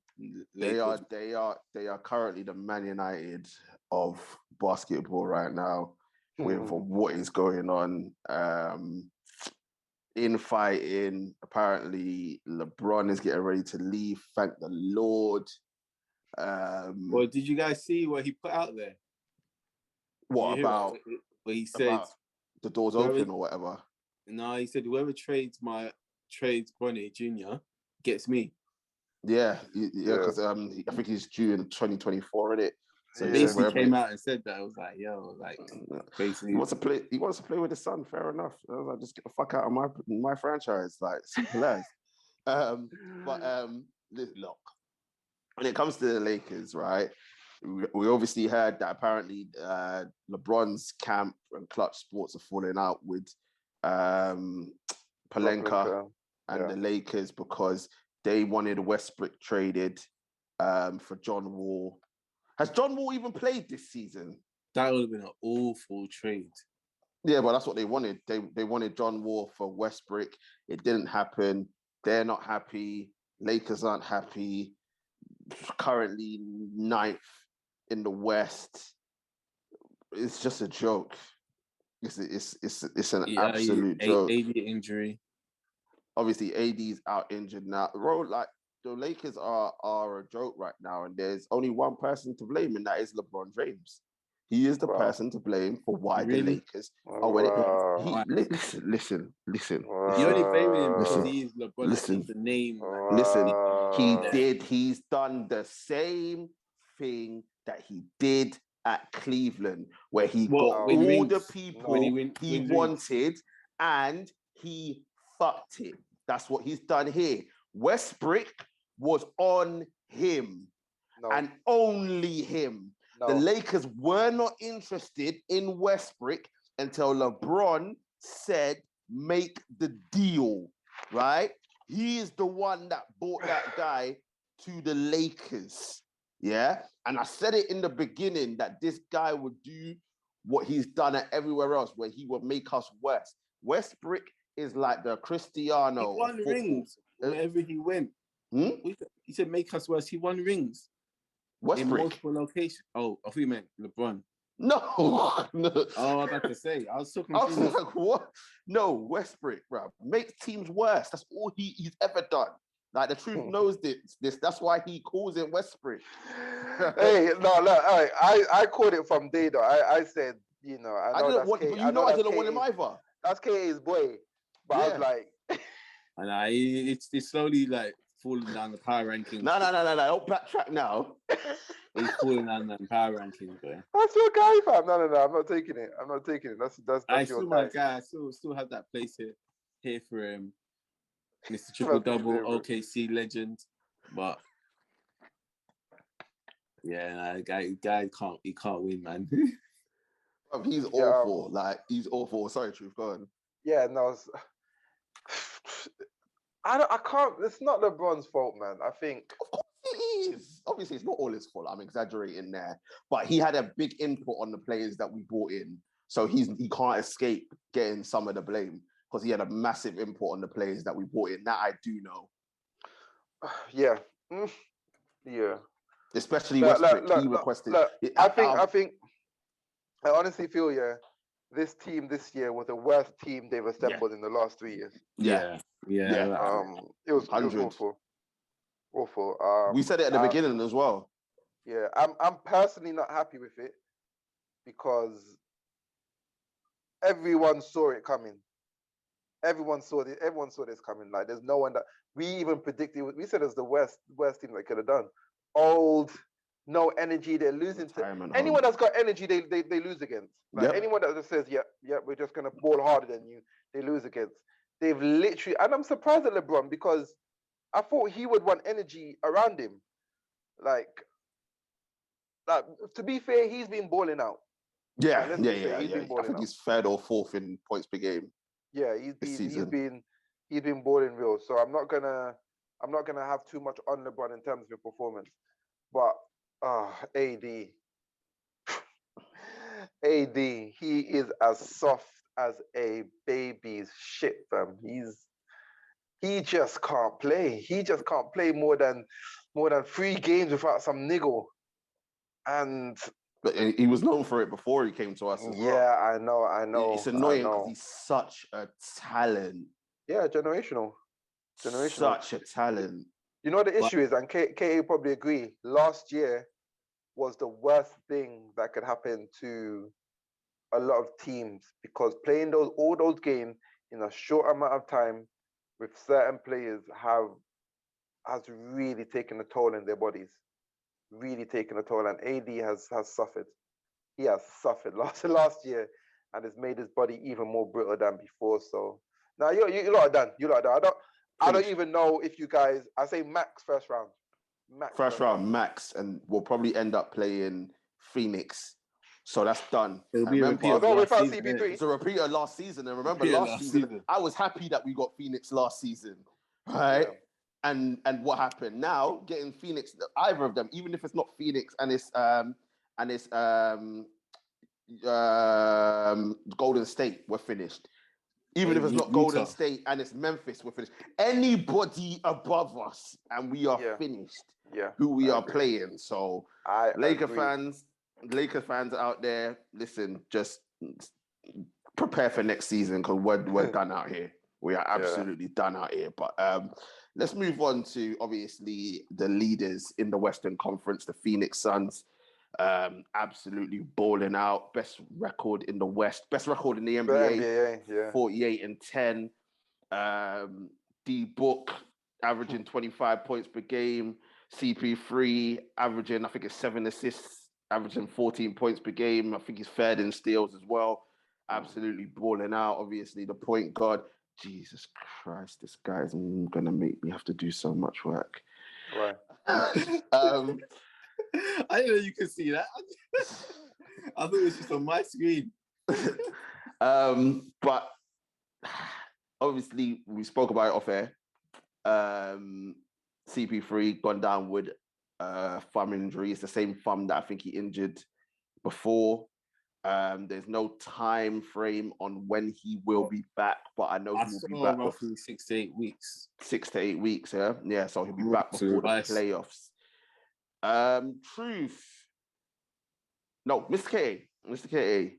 they are currently the Man United of basketball right now with what is going on. Infighting. Apparently, LeBron is getting ready to leave. Thank the Lord. Well, did you guys see what he put out there? What about what he said? About the doors open or whatever? No, he said whoever trades Bronny Jr. gets me. Yeah, because I think he's due in 2024, isn't it? So basically came out and said that. I was like, yo, like basically he wants to play with his son. Fair enough. I was like, just get the fuck out of my franchise. Like simple as. Look, when it comes to the Lakers, right? We obviously heard that apparently LeBron's camp and Clutch Sports are falling out with Pelinka and the Lakers because they wanted Westbrook traded for John Wall. Has John Wall even played this season? That would have been an awful trade. Yeah, but that's what they wanted. They wanted John Wall for Westbrook. It didn't happen. They're not happy. Lakers aren't happy. Currently 9th in the West. It's just a joke. It's an absolute joke. AD injury. Obviously, AD's out injured now. Like the Lakers are a joke right now, and there's only one person to blame, and that is LeBron James. He is the person to blame for why the Lakers are winning. Listen. You only blame him because he is LeBron. Listen, the name. He's done the same thing that he did at Cleveland, where he got all the people he wanted, and he fucked it. That's what he's done here. Westbrook was on him and only him. The Lakers were not interested in Westbrook until LeBron said, make the deal, right? He is the one that brought that guy to the Lakers, yeah? And I said it in the beginning that this guy would do what he's done at everywhere else, where he would make us worse. Westbrook is like the Cristiano. He won rings wherever he went. He said, make us worse. He won rings. Westbrook. In multiple locations. Oh, I thought you meant LeBron. No. Oh, I was about to say. I was so confused. I was like, what? No, Westbrook, bro. Make teams worse. That's all he's ever done. Like, the truth knows this. That's why he calls it Westbrook. Hey, no, I called it from day though. I said, you know, I didn't want him either. That's KA's boy. But I was like... And it's slowly like falling down the power rankings. No. Don't backtrack now. He's falling down the power rankings, bro. That's your guy, fam. No. I'm not taking it. That's your my guy. I still have that place here for him. Mr. Triple Double, OKC legend. But yeah, guy can't win, man. He's awful. Like, he's awful. Sorry, Truth, go on. Yeah, no. I can't. It's not LeBron's fault, man. I think. Of course it is. Obviously, it's not all his fault. I'm exaggerating there, but he had a big input on the players that we brought in, so he can't escape getting some of the blame because he had a massive input on the players that we brought in. That I do know. Yeah. Especially Westbrook. He requested. I honestly feel this team this year was the worst team they've assembled in the last 3 years. Yeah. It was awful. We said it at the beginning as well. Yeah, I'm personally not happy with it because everyone saw it coming. Everyone saw this coming. Like, there's no one that we even predicted. We said it was the worst team they could have done. Old, no energy. They're losing to anyone that's got energy. They lose against. Like anyone that just says, "Yeah, we're just gonna ball harder than you," they lose against. They've literally, and I'm surprised at LeBron because I thought he would want energy around him. Like to be fair, he's been balling out. Yeah, Like, let's be fair, he's been I balling think out. he's third or fourth in points per game. Yeah, this season. he's been balling real. So I'm not gonna have too much on LeBron in terms of his performance. But AD, AD, he is as soft as a baby's shit, fam. He just can't play. He just can't play more than 3 games without some niggle. And But he was known for it before he came to us as well. yeah, I know. It's annoying because he's such a talent. Yeah, generational. Such a talent. You know what the issue is, and KA probably agree. Last year was the worst thing that could happen to a lot of teams because playing all those games in a short amount of time with certain players has really taken a toll in their bodies. Really taken a toll, and AD has suffered. He has suffered last year, and it's made his body even more brittle than before. So now you lot are done. You lot are done. I don't even know if you guys. I say max first round. First round max, and we'll probably end up playing Phoenix. So that's done. It'll be a repeat of Although last without season, CP3. It's a repeat of last season. And remember, Repeat of last season, I was happy that we got Phoenix last season, right? Yeah. And what happened? Now getting Phoenix, either of them, even if it's not Phoenix and it's Golden State, we're finished. Even if it's not Golden State and it's Memphis, we're finished. Anybody above us, and we are finished. Yeah, who we are playing. So Laker agree. fans out there, listen, just prepare for next season because we're done out here. We are absolutely done out here. But let's move on to obviously the leaders in the Western Conference, the Phoenix Suns. Absolutely balling out. Best record in the West. Best record in the NBA. 48-10. D-Book averaging 25 points per game. CP3 averaging, I think it's 7 assists, averaging 14 points per game. I think he's third in steals as well. Absolutely balling out. Obviously, the point guard. Jesus Christ, this guy is going to make me have to do so much work. Right. I didn't know you could see that. I thought it was just on my screen. But obviously, we spoke about it off air. CP3 gone down with thumb injury. It's the same thumb that I think he injured before. There's no time frame on when he will be back, but I know he will be back roughly 6 to 8 weeks. 6 to 8 weeks, yeah. Yeah, so he'll be back before the playoffs. Truth. No, Mr. K.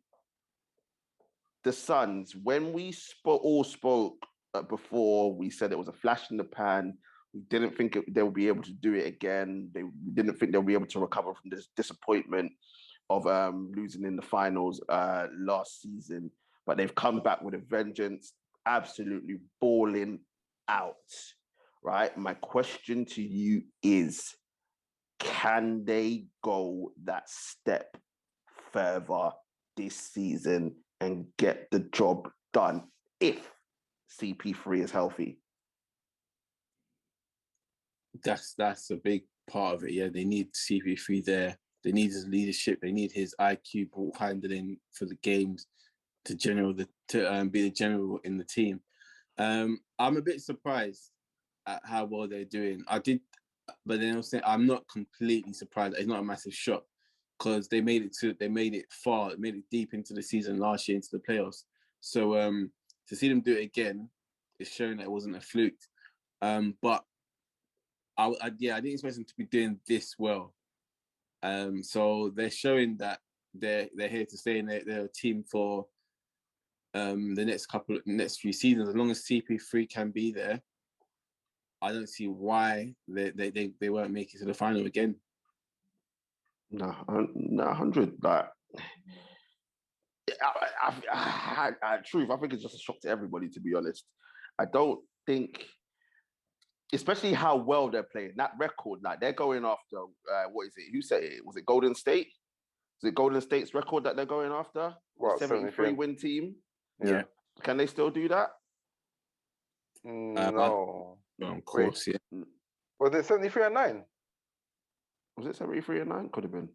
The Suns, when we all spoke before, we said it was a flash in the pan. We didn't think they would be able to do it again. We didn't think they'll be able to recover from this disappointment of losing in the finals last season. But they've come back with a vengeance, absolutely balling out, right? My question to you is, can they go that step further this season and get the job done if CP3 is healthy? That's a big part of it. Yeah, they need CP3 there. They need his leadership. They need his IQ ball handling for the games to be the general in the team. I'm a bit surprised at how well they're doing. But then I'm saying I'm not completely surprised. It's not a massive shock because they made it far, made it deep into the season last year, into the playoffs. So to see them do it again is showing that it wasn't a fluke. But I didn't expect them to be doing this well. So they're showing that they're here to stay, and they're a team for the next few seasons. As long as CP3 can be there, I don't see why they won't make it to the final again. No, 100. Like, truth, I think it's just a shock to everybody, to be honest. I don't think, especially how well they're playing, that record, like they're going after, what is it? Who said it? Was it Golden State? Is it Golden State's record that they're going after? What, 73 win team? Yeah. Can they still do that? No. Of course, yeah. Was it 73 and 9? Was it 73 and 9? Could have been.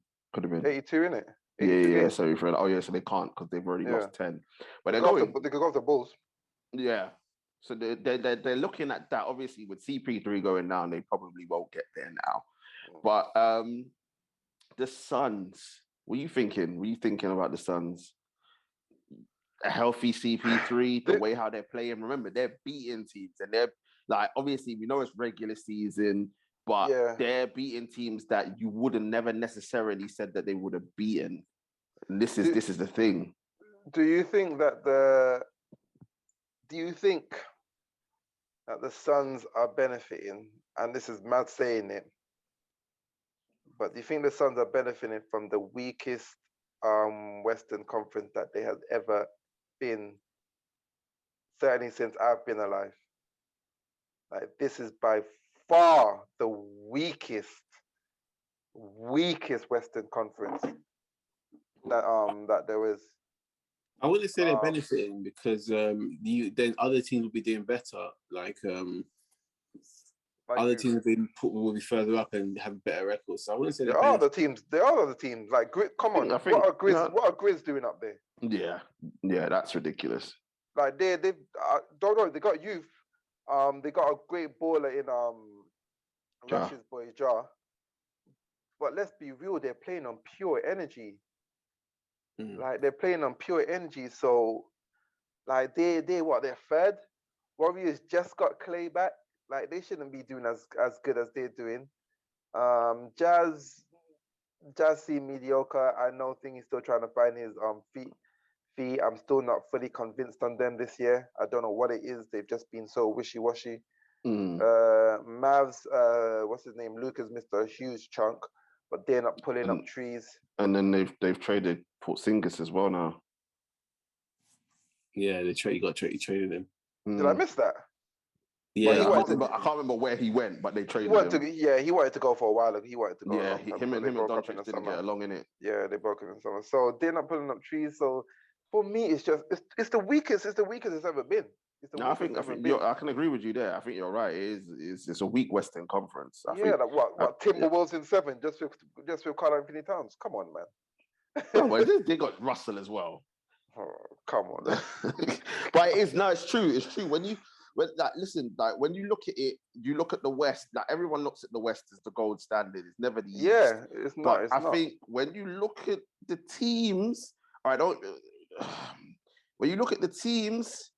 82, innit? Yeah, 73. Oh, yeah, so they can't because they've already lost 10. But they're going. They could go to the Bulls. Yeah. So they're looking at that. Obviously, with CP3 going down, they probably won't get there now. But the Suns, what are you thinking? What are you thinking about the Suns? A healthy CP3, the way how they're playing. Remember, they're beating teams, and they're like, obviously, we know it's regular season, but they're beating teams that you would have never necessarily said that they would have beaten. And this is the thing. Do you think that the Suns are benefiting? And this is mad saying it, but do you think the Suns are benefiting from the weakest Western Conference that they have ever been, certainly since I've been alive? Like, this is by far the weakest Western Conference that there is. I wouldn't say they're benefiting because then other teams will be doing better. Like other teams will be further up and have better records. So I wouldn't say there are other teams. Like come on, what are Grizz doing up there? Yeah, that's ridiculous. Like they don't know, they got youth. They got a great baller in Rush's boy Jar. But let's be real, they're playing on pure energy. Like they're playing on pure energy. So like they're third. Warriors just got Clay back. Like they shouldn't be doing as good as they're doing. Jazz seem mediocre. I know he's still trying to find his feet. I'm still not fully convinced on them this year. I don't know what it is. They've just been so wishy-washy. Mavs, what's his name? Luka's missed a huge chunk, but they're not pulling up trees. And then they've traded Porzingis as well now. Yeah, he traded him. Did I miss that? Yeah, I can't remember where he went, but they traded him. He wanted to go for a while. He wanted to go. Yeah, him and Doncic didn't get along in it. Yeah, they broke up in summer. So they're not pulling up trees. So for me, it's the weakest. It's the weakest it's ever been. I think I can agree with you there. I think you're right. It's a weak Western Conference. I think, like what Timberwolves in 7 just with Karl Anthony Towns. Come on, man. No, but they got Russell as well. Oh, come on. But it's true. It's true. When you look at it, you look at the West. Like everyone looks at the West as the gold standard. It's never the East. Yeah, it's not. But I think when you look at the teams, when you look at the teams,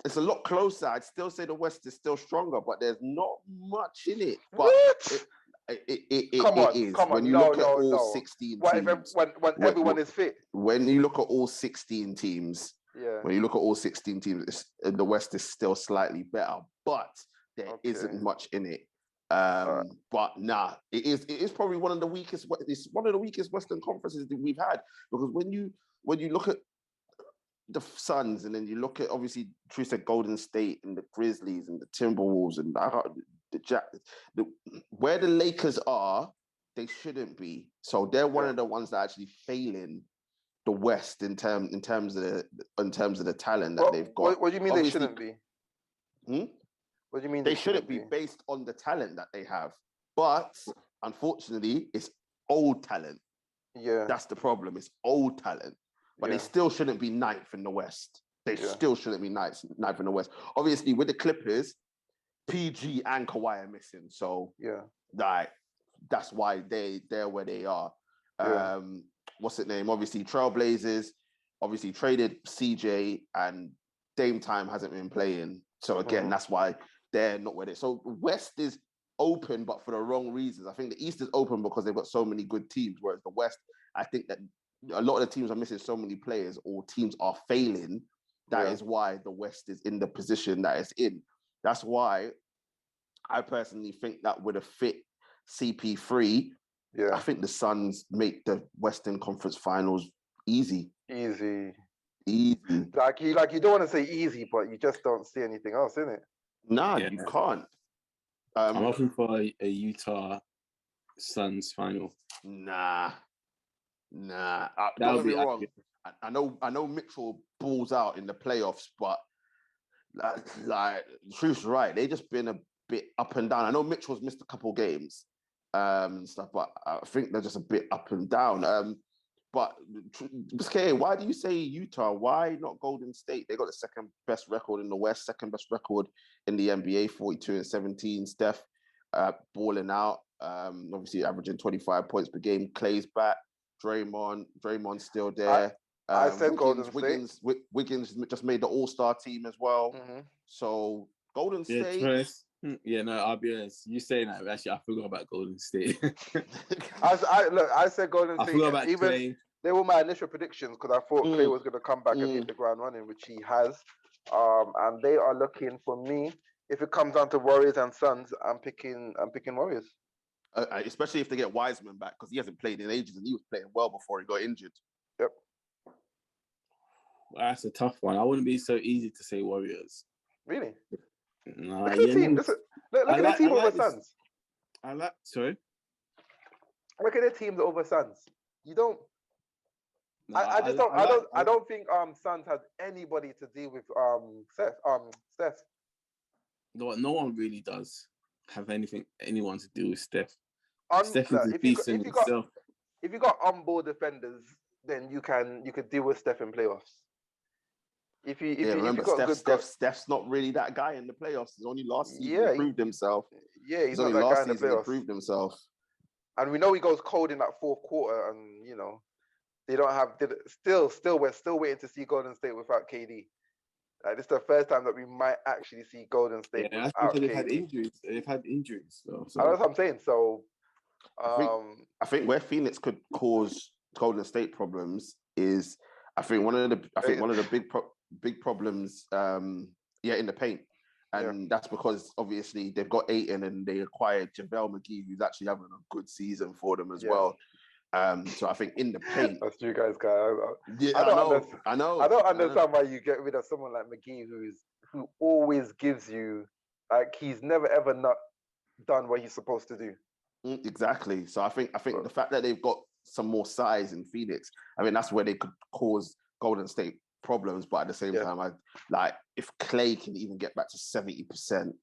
it's a lot closer. I'd still say the West is still stronger, but there's not much in it. But what? It is. When you look at all 16 teams. When everyone is fit. When you look at all 16 teams, yeah. When you look at all 16 teams, the West is still slightly better, but there isn't much in it. But nah, it is probably one of the weakest. It's one of the weakest Western conferences that we've had, because when you look at the Suns, and then you look at, obviously, True said Golden State and the Grizzlies and the Timberwolves and where the Lakers are, they shouldn't be. So they're one of the ones that are actually failing the West in terms of the talent that they've got. What do you mean they shouldn't be? What do you mean they shouldn't be based on the talent that they have? But unfortunately, it's old talent. Yeah, that's the problem. It's old talent, but they still shouldn't be ninth in the West. They still shouldn't be ninth in the West. Obviously, with the Clippers, PG and Kawhi are missing, so that's why they're where they are. What's it name? Obviously, Trailblazers obviously traded CJ, and Dame Time hasn't been playing. So again, that's why they're not where they. So the West is open, but for the wrong reasons. I think the East is open because they've got so many good teams, whereas the West, I think that a lot of the teams are missing so many players, or teams are failing. That is why the West is in the position that it's in. That's why I personally think that would have fit CP3. Yeah, I think the Suns make the Western Conference Finals easy. Easy. Like you don't want to say easy, but you just don't see anything else in it. Nah, you can't. I'm hoping for a Utah Suns final. Nah. Don't get me wrong. I know Mitchell balls out in the playoffs, but like truth's right. They just been a bit up and down. I know Mitchell's missed a couple games, stuff, but I think they're just a bit up and down. But okay, why do you say Utah? Why not Golden State? They got the second best record in the West, second best record in the NBA, 42-17. Steph balling out, obviously averaging 25 points per game. Clay's back. Draymond's still there. I said Golden State. Wiggins just made the All-Star team as well. Mm-hmm. So Golden State. Yeah, no, I'll be honest. You saying that, actually, I forgot about Golden State. I said Golden State. I forgot about even Clay. They were my initial predictions because I thought Clay was going to come back and hit the ground running, which he has. And they are looking for me. If it comes down to Warriors and Suns, I'm picking Warriors. Especially if they get Wiseman back, because he hasn't played in ages and he was playing well before he got injured. Yep. Well, that's a tough one. I wouldn't be so easy to say Warriors. Really? No, look at the team. Look at the team over Suns. Sorry? Look at the teams over Suns. You don't. No, I don't think Suns has anybody to deal with Steph. No one really does have anyone to do with Steph. Steph is a beast in himself. If you got on-ball defenders, then you could deal with Steph in playoffs. Remember, Steph's not really that guy in the playoffs. He's only last season proved himself. Yeah, he's not that guy in the playoffs. Proved himself. And we know he goes cold in that fourth quarter, and they don't have. We're still waiting to see Golden State without KD. Like, this is the first time that we might actually see Golden State without KD. They've had injuries. They've had injuries, though. So. That's what I'm saying. So, I think where Phoenix could cause Golden State problems is, I think one of the big problems, in the paint, and that's because obviously they've got Ayton and they acquired JaVale McGee, who's actually having a good season for them as well. So I think in the paint, that's you guys, guy. I know. I don't understand why you get rid of someone like McGee, who always gives you, like, he's never ever not done what he's supposed to do. Exactly. So I think the fact that they've got some more size in Phoenix, I mean, that's where they could cause Golden State problems. But at the same time, if Clay can even get back to 70%,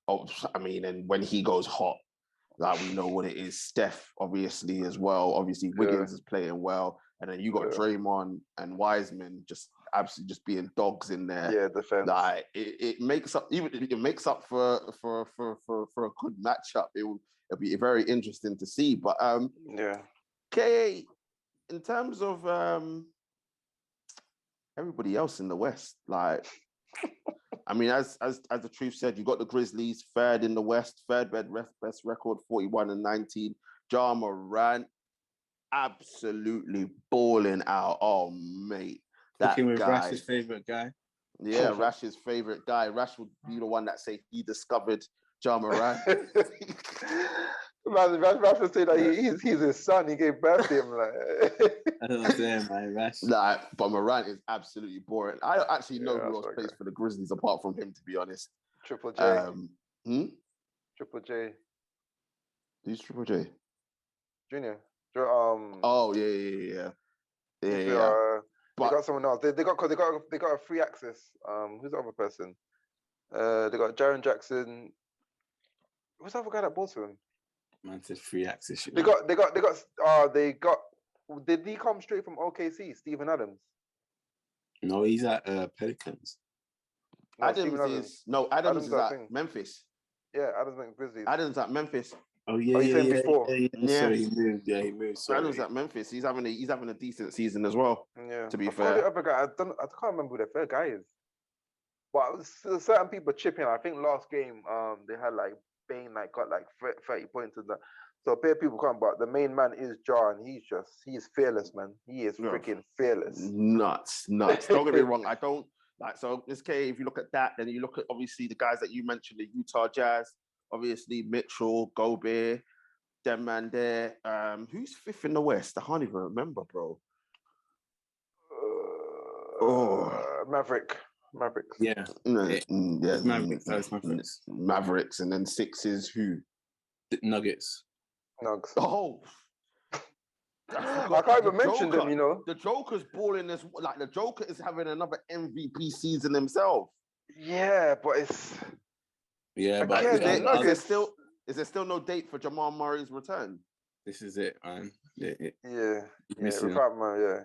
and when he goes hot, like, we know what it is. Steph, obviously, as well. Obviously, Wiggins is playing well, and then you got Draymond and Wiseman just absolutely just being dogs in there. Yeah, defense. Like, it makes up for a good matchup. It'll be very interesting to see. But okay, in terms of everybody else in the West, like. I mean, as the truth said, you got the Grizzlies third in the West, third best record, 41-19. Ja Morant, absolutely balling out. Oh, mate, that with guy. Rash's favorite guy. Yeah, Rash's favorite guy. Rash would be the one that say he discovered Ja Morant. Man, Rash would say that he's his son. He gave birth to him. Like. I don't understand, man. Rash. But Morant is absolutely boring. I don't actually know who else plays for the Grizzlies apart from him, to be honest. Triple J. Triple J. Who's Triple J? Junior. Oh yeah. They got someone else. They got a free access. Who's the other person? They got Jaren Jackson. Who's the other guy that balls for him? Man said free access. They got. Did he come straight from OKC? Steven Adams. No, he's at Pelicans. Adams is at Memphis. Yeah, Adams at Grizzlies. Adams at Memphis. Oh yeah, before. Yeah. Sorry, he moved. Yeah, he moved. Sorry. Adams at Memphis. He's having a decent season as well. Yeah. To be fair, the other guy, I can't remember who the third guy is. But certain people chipping. I think last game, they had like Bane got 30 points and that. So people come, but the main man is Ja, and he's fearless, man. He is freaking fearless. Nuts. Don't get me wrong. I don't like, so this case, if you look at that, then you look at obviously the guys that you mentioned, the Utah Jazz, obviously Mitchell, Gobert, them man there. Who's fifth in the West? I can't even remember, bro. Mavericks. Yeah. Mavericks, and then six is who? Nuggets. Oh, I can't even mention them. The Joker's balling this. Like, the Joker is having another MVP season himself. Yeah, but it's but again, Is the there Nuggets. still no date for Jamal Murray's return? this is it, man. Yeah, Missing. without Murray.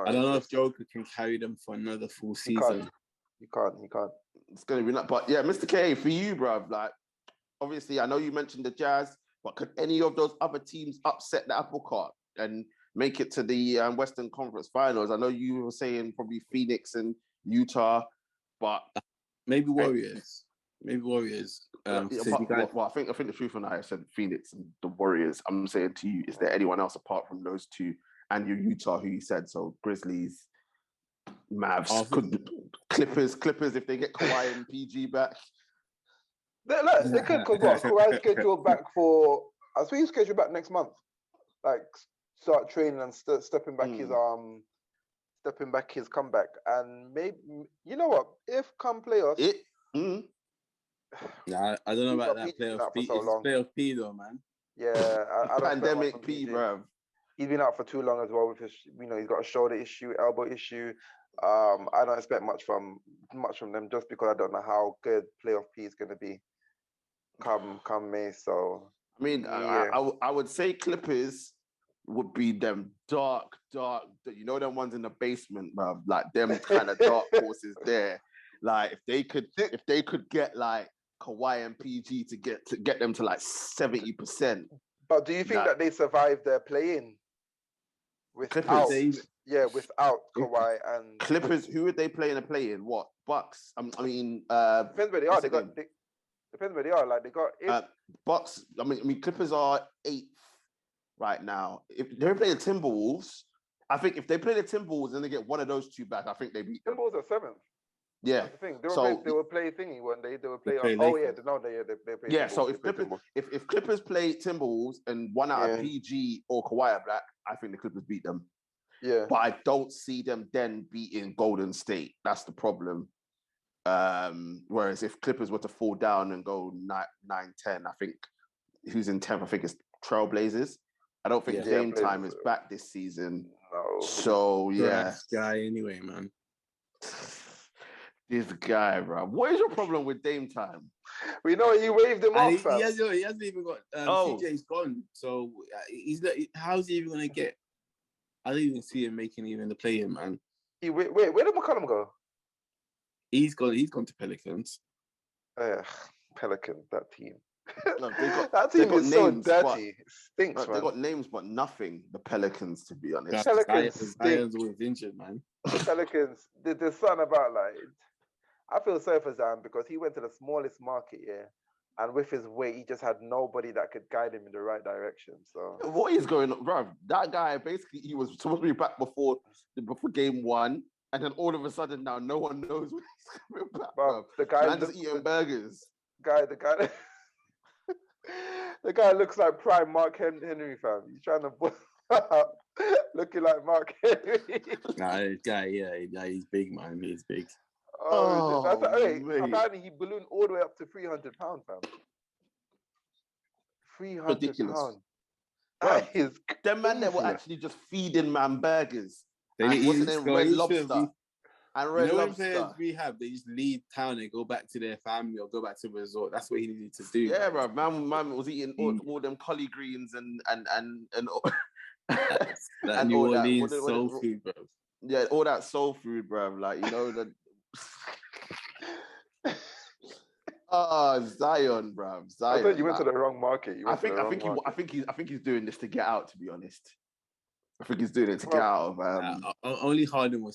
I don't know if Joker can carry them for another full season. He can't. It's gonna be not. But yeah, Mr. K, for you, bro. Like, obviously, I know you mentioned the Jazz, but could any of those other teams upset the apple cart and make it to the Western Conference Finals? I know you were saying probably Phoenix and Utah, but maybe Warriors. I think the truth on that, I said Phoenix and the Warriors. I'm saying to you, is there anyone else apart from those two and your Utah who you said? So Grizzlies, Mavs, Clippers if they get Kawhi and PG back. They could, because what? Kawhi's scheduled back for. I think he's scheduled back next month. Like start training and stepping back his comeback, and maybe you know what? If come playoffs, Nah, I don't know about that playoff P. It's playoff P though, man. Yeah, I don't pandemic P, bro. He's been out for too long as well with his, he's got a shoulder issue, elbow issue. I don't expect much from them just because I don't know how good playoff P is going to be come May. So I mean, yeah. I would say Clippers would be them dark, them ones in the basement, bro. Like them kind of dark horses there. Like if they could get like Kawhi and PG to get them to like 70%. But do you think that they survived their play-in without Kawhi and Clippers? Who would they play in a play-in? What Bucks? Depends where they are. Depends where they are. Like they got Bucks. I mean, Clippers are 8th right now. If they play the Timberwolves, I think if they play the Timberwolves and they get one of those two back, I think they beat them. Timberwolves are 7th. Yeah. That's the thing. They will play thingy one day. They will play. They play. Yeah. So if Clippers play Timberwolves and one out of PG or Kawhi are black, I think the Clippers beat them. Yeah. But I don't see them then beating Golden State. That's the problem. Whereas if Clippers were to fall down and go 9-10, I think who's in 10th? I think it's Trailblazers. I don't think Dame Time is back this season. No. So yeah. Guy anyway, man. This guy, bro. What is your problem with Dame Time? We know you waved him off. He hasn't even got. CJ's gone, so he's not. How's he even gonna get? I don't even see him making even the play-in, man. Wait, where did McCollum go? He's gone to Pelicans. Pelicans, that team. No, that team is so dirty. It stinks, man. They got names, but nothing. The Pelicans, to be honest. Pelicans Zion's always injured, man. Pelicans. There's something about like. I feel sorry for Zion because he went to the smallest market here, and with his weight, he just had nobody that could guide him in the right direction. So what is going on, bro? That guy basically he was supposed to be back before game 1, and then all of a sudden now no one knows when he's coming back. Bro, the guy just eating burgers. The guy looks like prime Mark Henry, fam. He's trying to looking like Mark Henry. Nah, this guy, he's big, man. He's big. Apparently he ballooned all the way up to 300 pounds, fam. 300 pounds. That is them man that were actually just feeding man burgers. Red Lobster. And Red Lobster. We have, they just leave town and go back to their family or go back to the resort. That's what he needed to do. Yeah, bro. Man was eating all them collard greens and that New Orleans soul food, bro. Yeah, all that soul food, bro. Like, the Zion, bro. Zion. I thought you went to the wrong market. I think he's doing this to get out. To be honest, I think he's doing it to get out of. Only Harden will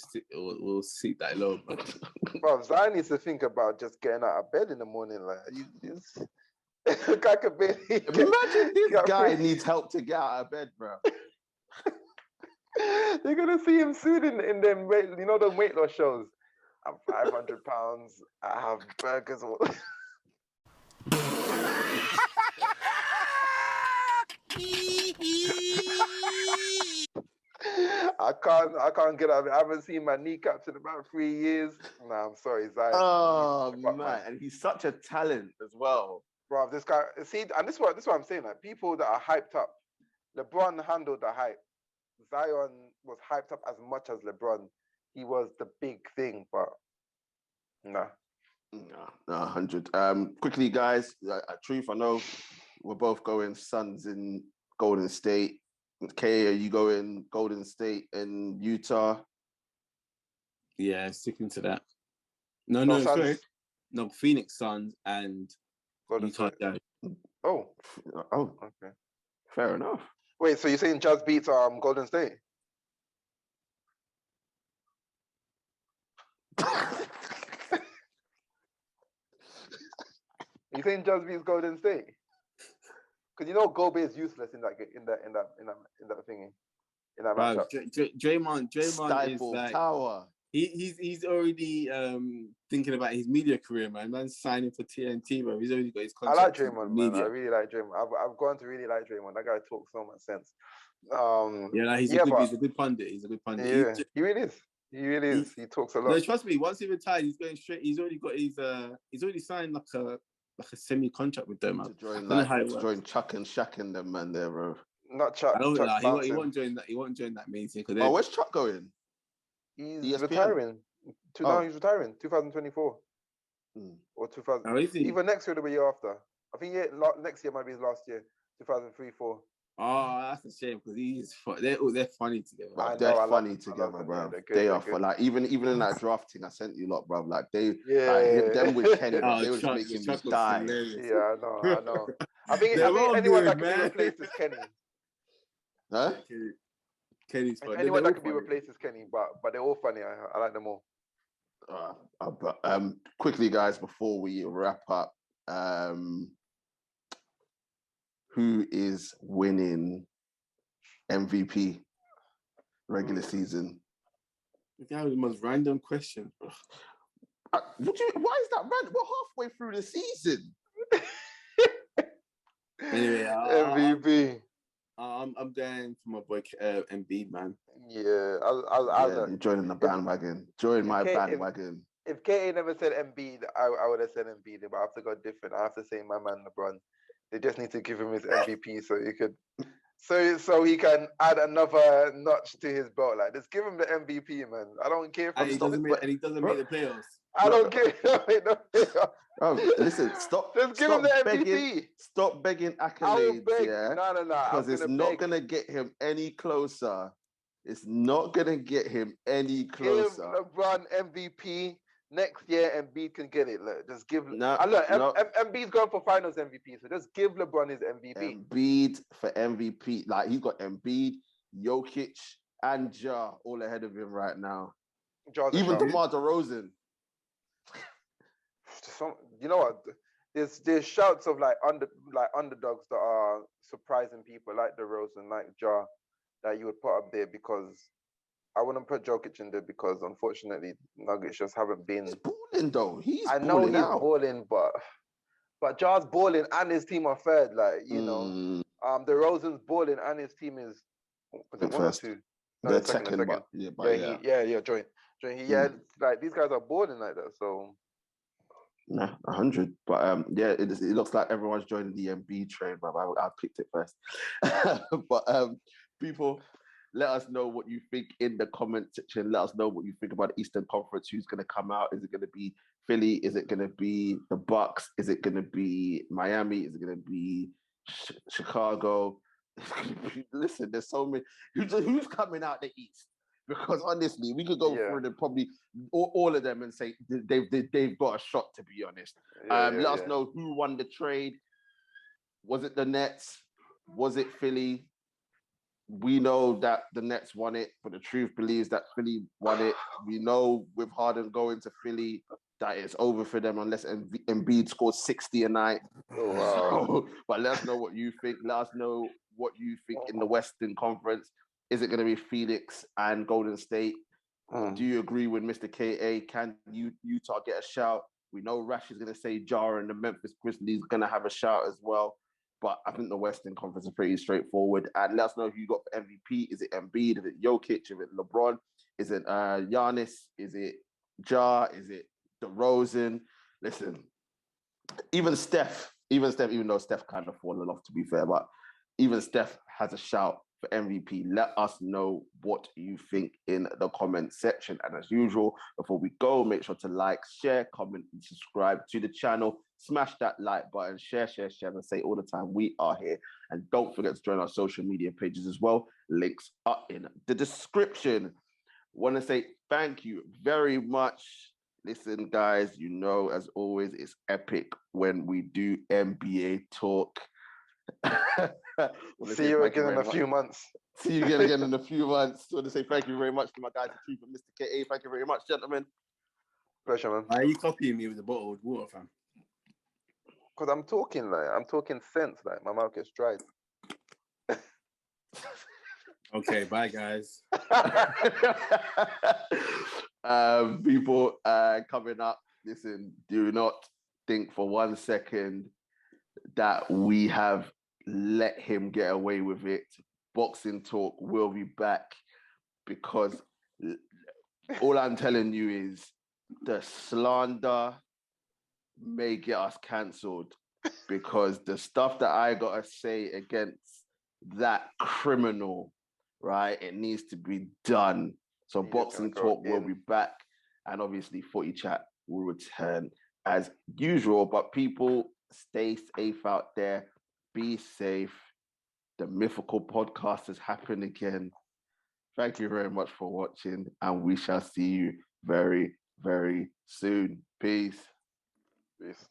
sit that low, bro. Bro, Zion needs to think about just getting out of bed in the morning. Like, guy could barely. Imagine this guy needs help to get out of bed, bro. You're gonna see him soon in them the weight loss shows. I'm 500 pounds. I have burgers. I can't get out of it. I haven't seen my kneecaps in about 3 years. Nah, I'm sorry, Zion. Oh man, and he's such a talent as well. Bro, this guy, see, and this is what I'm saying. Like people that are hyped up. LeBron handled the hype. Zion was hyped up as much as LeBron. He was the big thing, but nah. No, 100. Quickly, guys. Truth, I know we're both going Suns in Golden State. Kay, are you going Golden State and Utah? Yeah, sticking to that. No, No, Suns. sorry. No, Phoenix Suns and Golden Utah State. Jazz. Oh, Oh, okay. fair enough. Wait, so you're saying Jazz beats Golden State? You saying Jazz beats Golden State? Because you know Gobe is useless in that thingy, in that Wow, matchup. Draymond is Stifle like Tower. he's already thinking about his media career, man. Man's signing for TNT, bro. He's already got his I contract. like Draymond, man. I really like Draymond. I've gone to really like Draymond. That guy talks so much sense. He's a good pundit. He's a good pundit. Yeah, he really is. He really is. He talks a lot. No, trust me. Once he retired, he's going straight. He's already got his. He's already signed like a semi-contract with them. To join Chuck and Shaq and them, man. There, bro. Not Chuck. He won't join that. He won't join that meeting. Oh, where's Chuck going? He's ESPN? retiring. No, he's retiring. 2024 or 2000. Oh, is he? Either next year or the year after. I think next year might be his last year. 2003-04. Oh, that's a shame because they're funny together. They're funny together, bro. They are fun. Like even in that draft thing I sent you lot, bro. Like them with Kenny, they were just making me die. Yeah, I know. I think anyone that can be replaced is Kenny. Huh? Kenny's funny. Anyone that can be replaced is Kenny, but they're all funny. I like them all. Quickly, guys, before we wrap up, who is winning MVP regular season? That was the most random question, bro. Why is that random? We're halfway through the season. Anyway, MVP. I'm going for my boy Embiid, man. Yeah, I'll joining the bandwagon. Join my bandwagon. If KA never said Embiid, I would have said Embiid, but I have to go different. I have to say my man LeBron. They just need to give him his MVP so he can add another notch to his belt. Like, just give him the MVP, man. I don't care if he doesn't make the playoffs. I don't care. Oh, listen, stop. Just give him the MVP. Stop begging accolades, yeah? No. Because it's not going to get him any closer. It's not going to get him any closer. Give LeBron MVP. Next year, Embiid can get it. Look, just give. Embiid's going for Finals MVP, so just give LeBron his MVP. Embiid for MVP, like he's got Embiid, Jokic, and Ja all ahead of him right now. Even DeMar DeRozan. You know what? There's shouts of like underdogs that are surprising people, like DeRozan, like Ja, that you would put up there because. I wouldn't put Jokic in there because, unfortunately, Nuggets just haven't been. He's balling though. I know he's balling, but Ja's balling and his team are third. Like know, DeRozan's balling and his team is. Was it 1 or 2? No, they're second. Joint. Like these guys are balling like that. So. Nah, 100. But it looks like everyone's joining the MB train. But I picked it first. But people. Let us know what you think in the comment section. Let us know what you think about the Eastern Conference. Who's going to come out? Is it going to be Philly? Is it going to be the Bucks? Is it going to be Miami? Is it going to be Chicago? Listen, there's so many. Who's coming out the East? Because honestly, we could go through them, probably all of them, and say they've got a shot. To be honest, let us know who won the trade. Was it the Nets? Was it Philly? We know that the Nets won it, but the truth believes that Philly won it. We know with Harden going to Philly that it's over for them unless Embiid scores 60 a night. Oh, wow. So, but let us know what you think. Let us know what you think in the Western Conference. Is it going to be Phoenix and Golden State? Do you agree with Mr. KA? Can Utah get a shout? We know Rash is going to say Ja and the Memphis Grizzlies are going to have a shout as well. But I think the Western Conference is pretty straightforward. And let us know who you got for MVP. Is it Embiid? Is it Jokic? Is it LeBron? Is it Giannis? Is it Ja? Is it DeRozan? Listen, even Steph, even though Steph kind of fallen off, to be fair, but even Steph has a shout for MVP? Let us know what you think in the comment section. And as usual, before we go, make sure to like, share, comment, and subscribe to the channel. Smash that like button, share, and say all the time we are here. And don't forget to join our social media pages as well. Links are in the description. Want to say thank you very much. Listen, guys, you know, as always, it's epic when we do NBA talk. See you again in a few months. See you again in a few months. I want to say thank you very much to my guys, the Chief and Mr. KA. Thank you very much, gentlemen. Pleasure, man. Why are you copying me with a bottle of water, fam? Because I'm talking sense, like my mouth gets dried. Okay, bye, guys. People coming up, listen, do not think for 1 second that we have let him get away with it. Boxing Talk will be back, because all I'm telling you is the slander may get us cancelled, because the stuff that I gotta say against that criminal, right, it needs to be done. So Boxing Talk will be back, and obviously Footy Chat will return as usual. But people, stay safe out there. Be safe. The mythical podcast has happened again. Thank you very much for watching, and we shall see you very, very soon. Peace. Peace.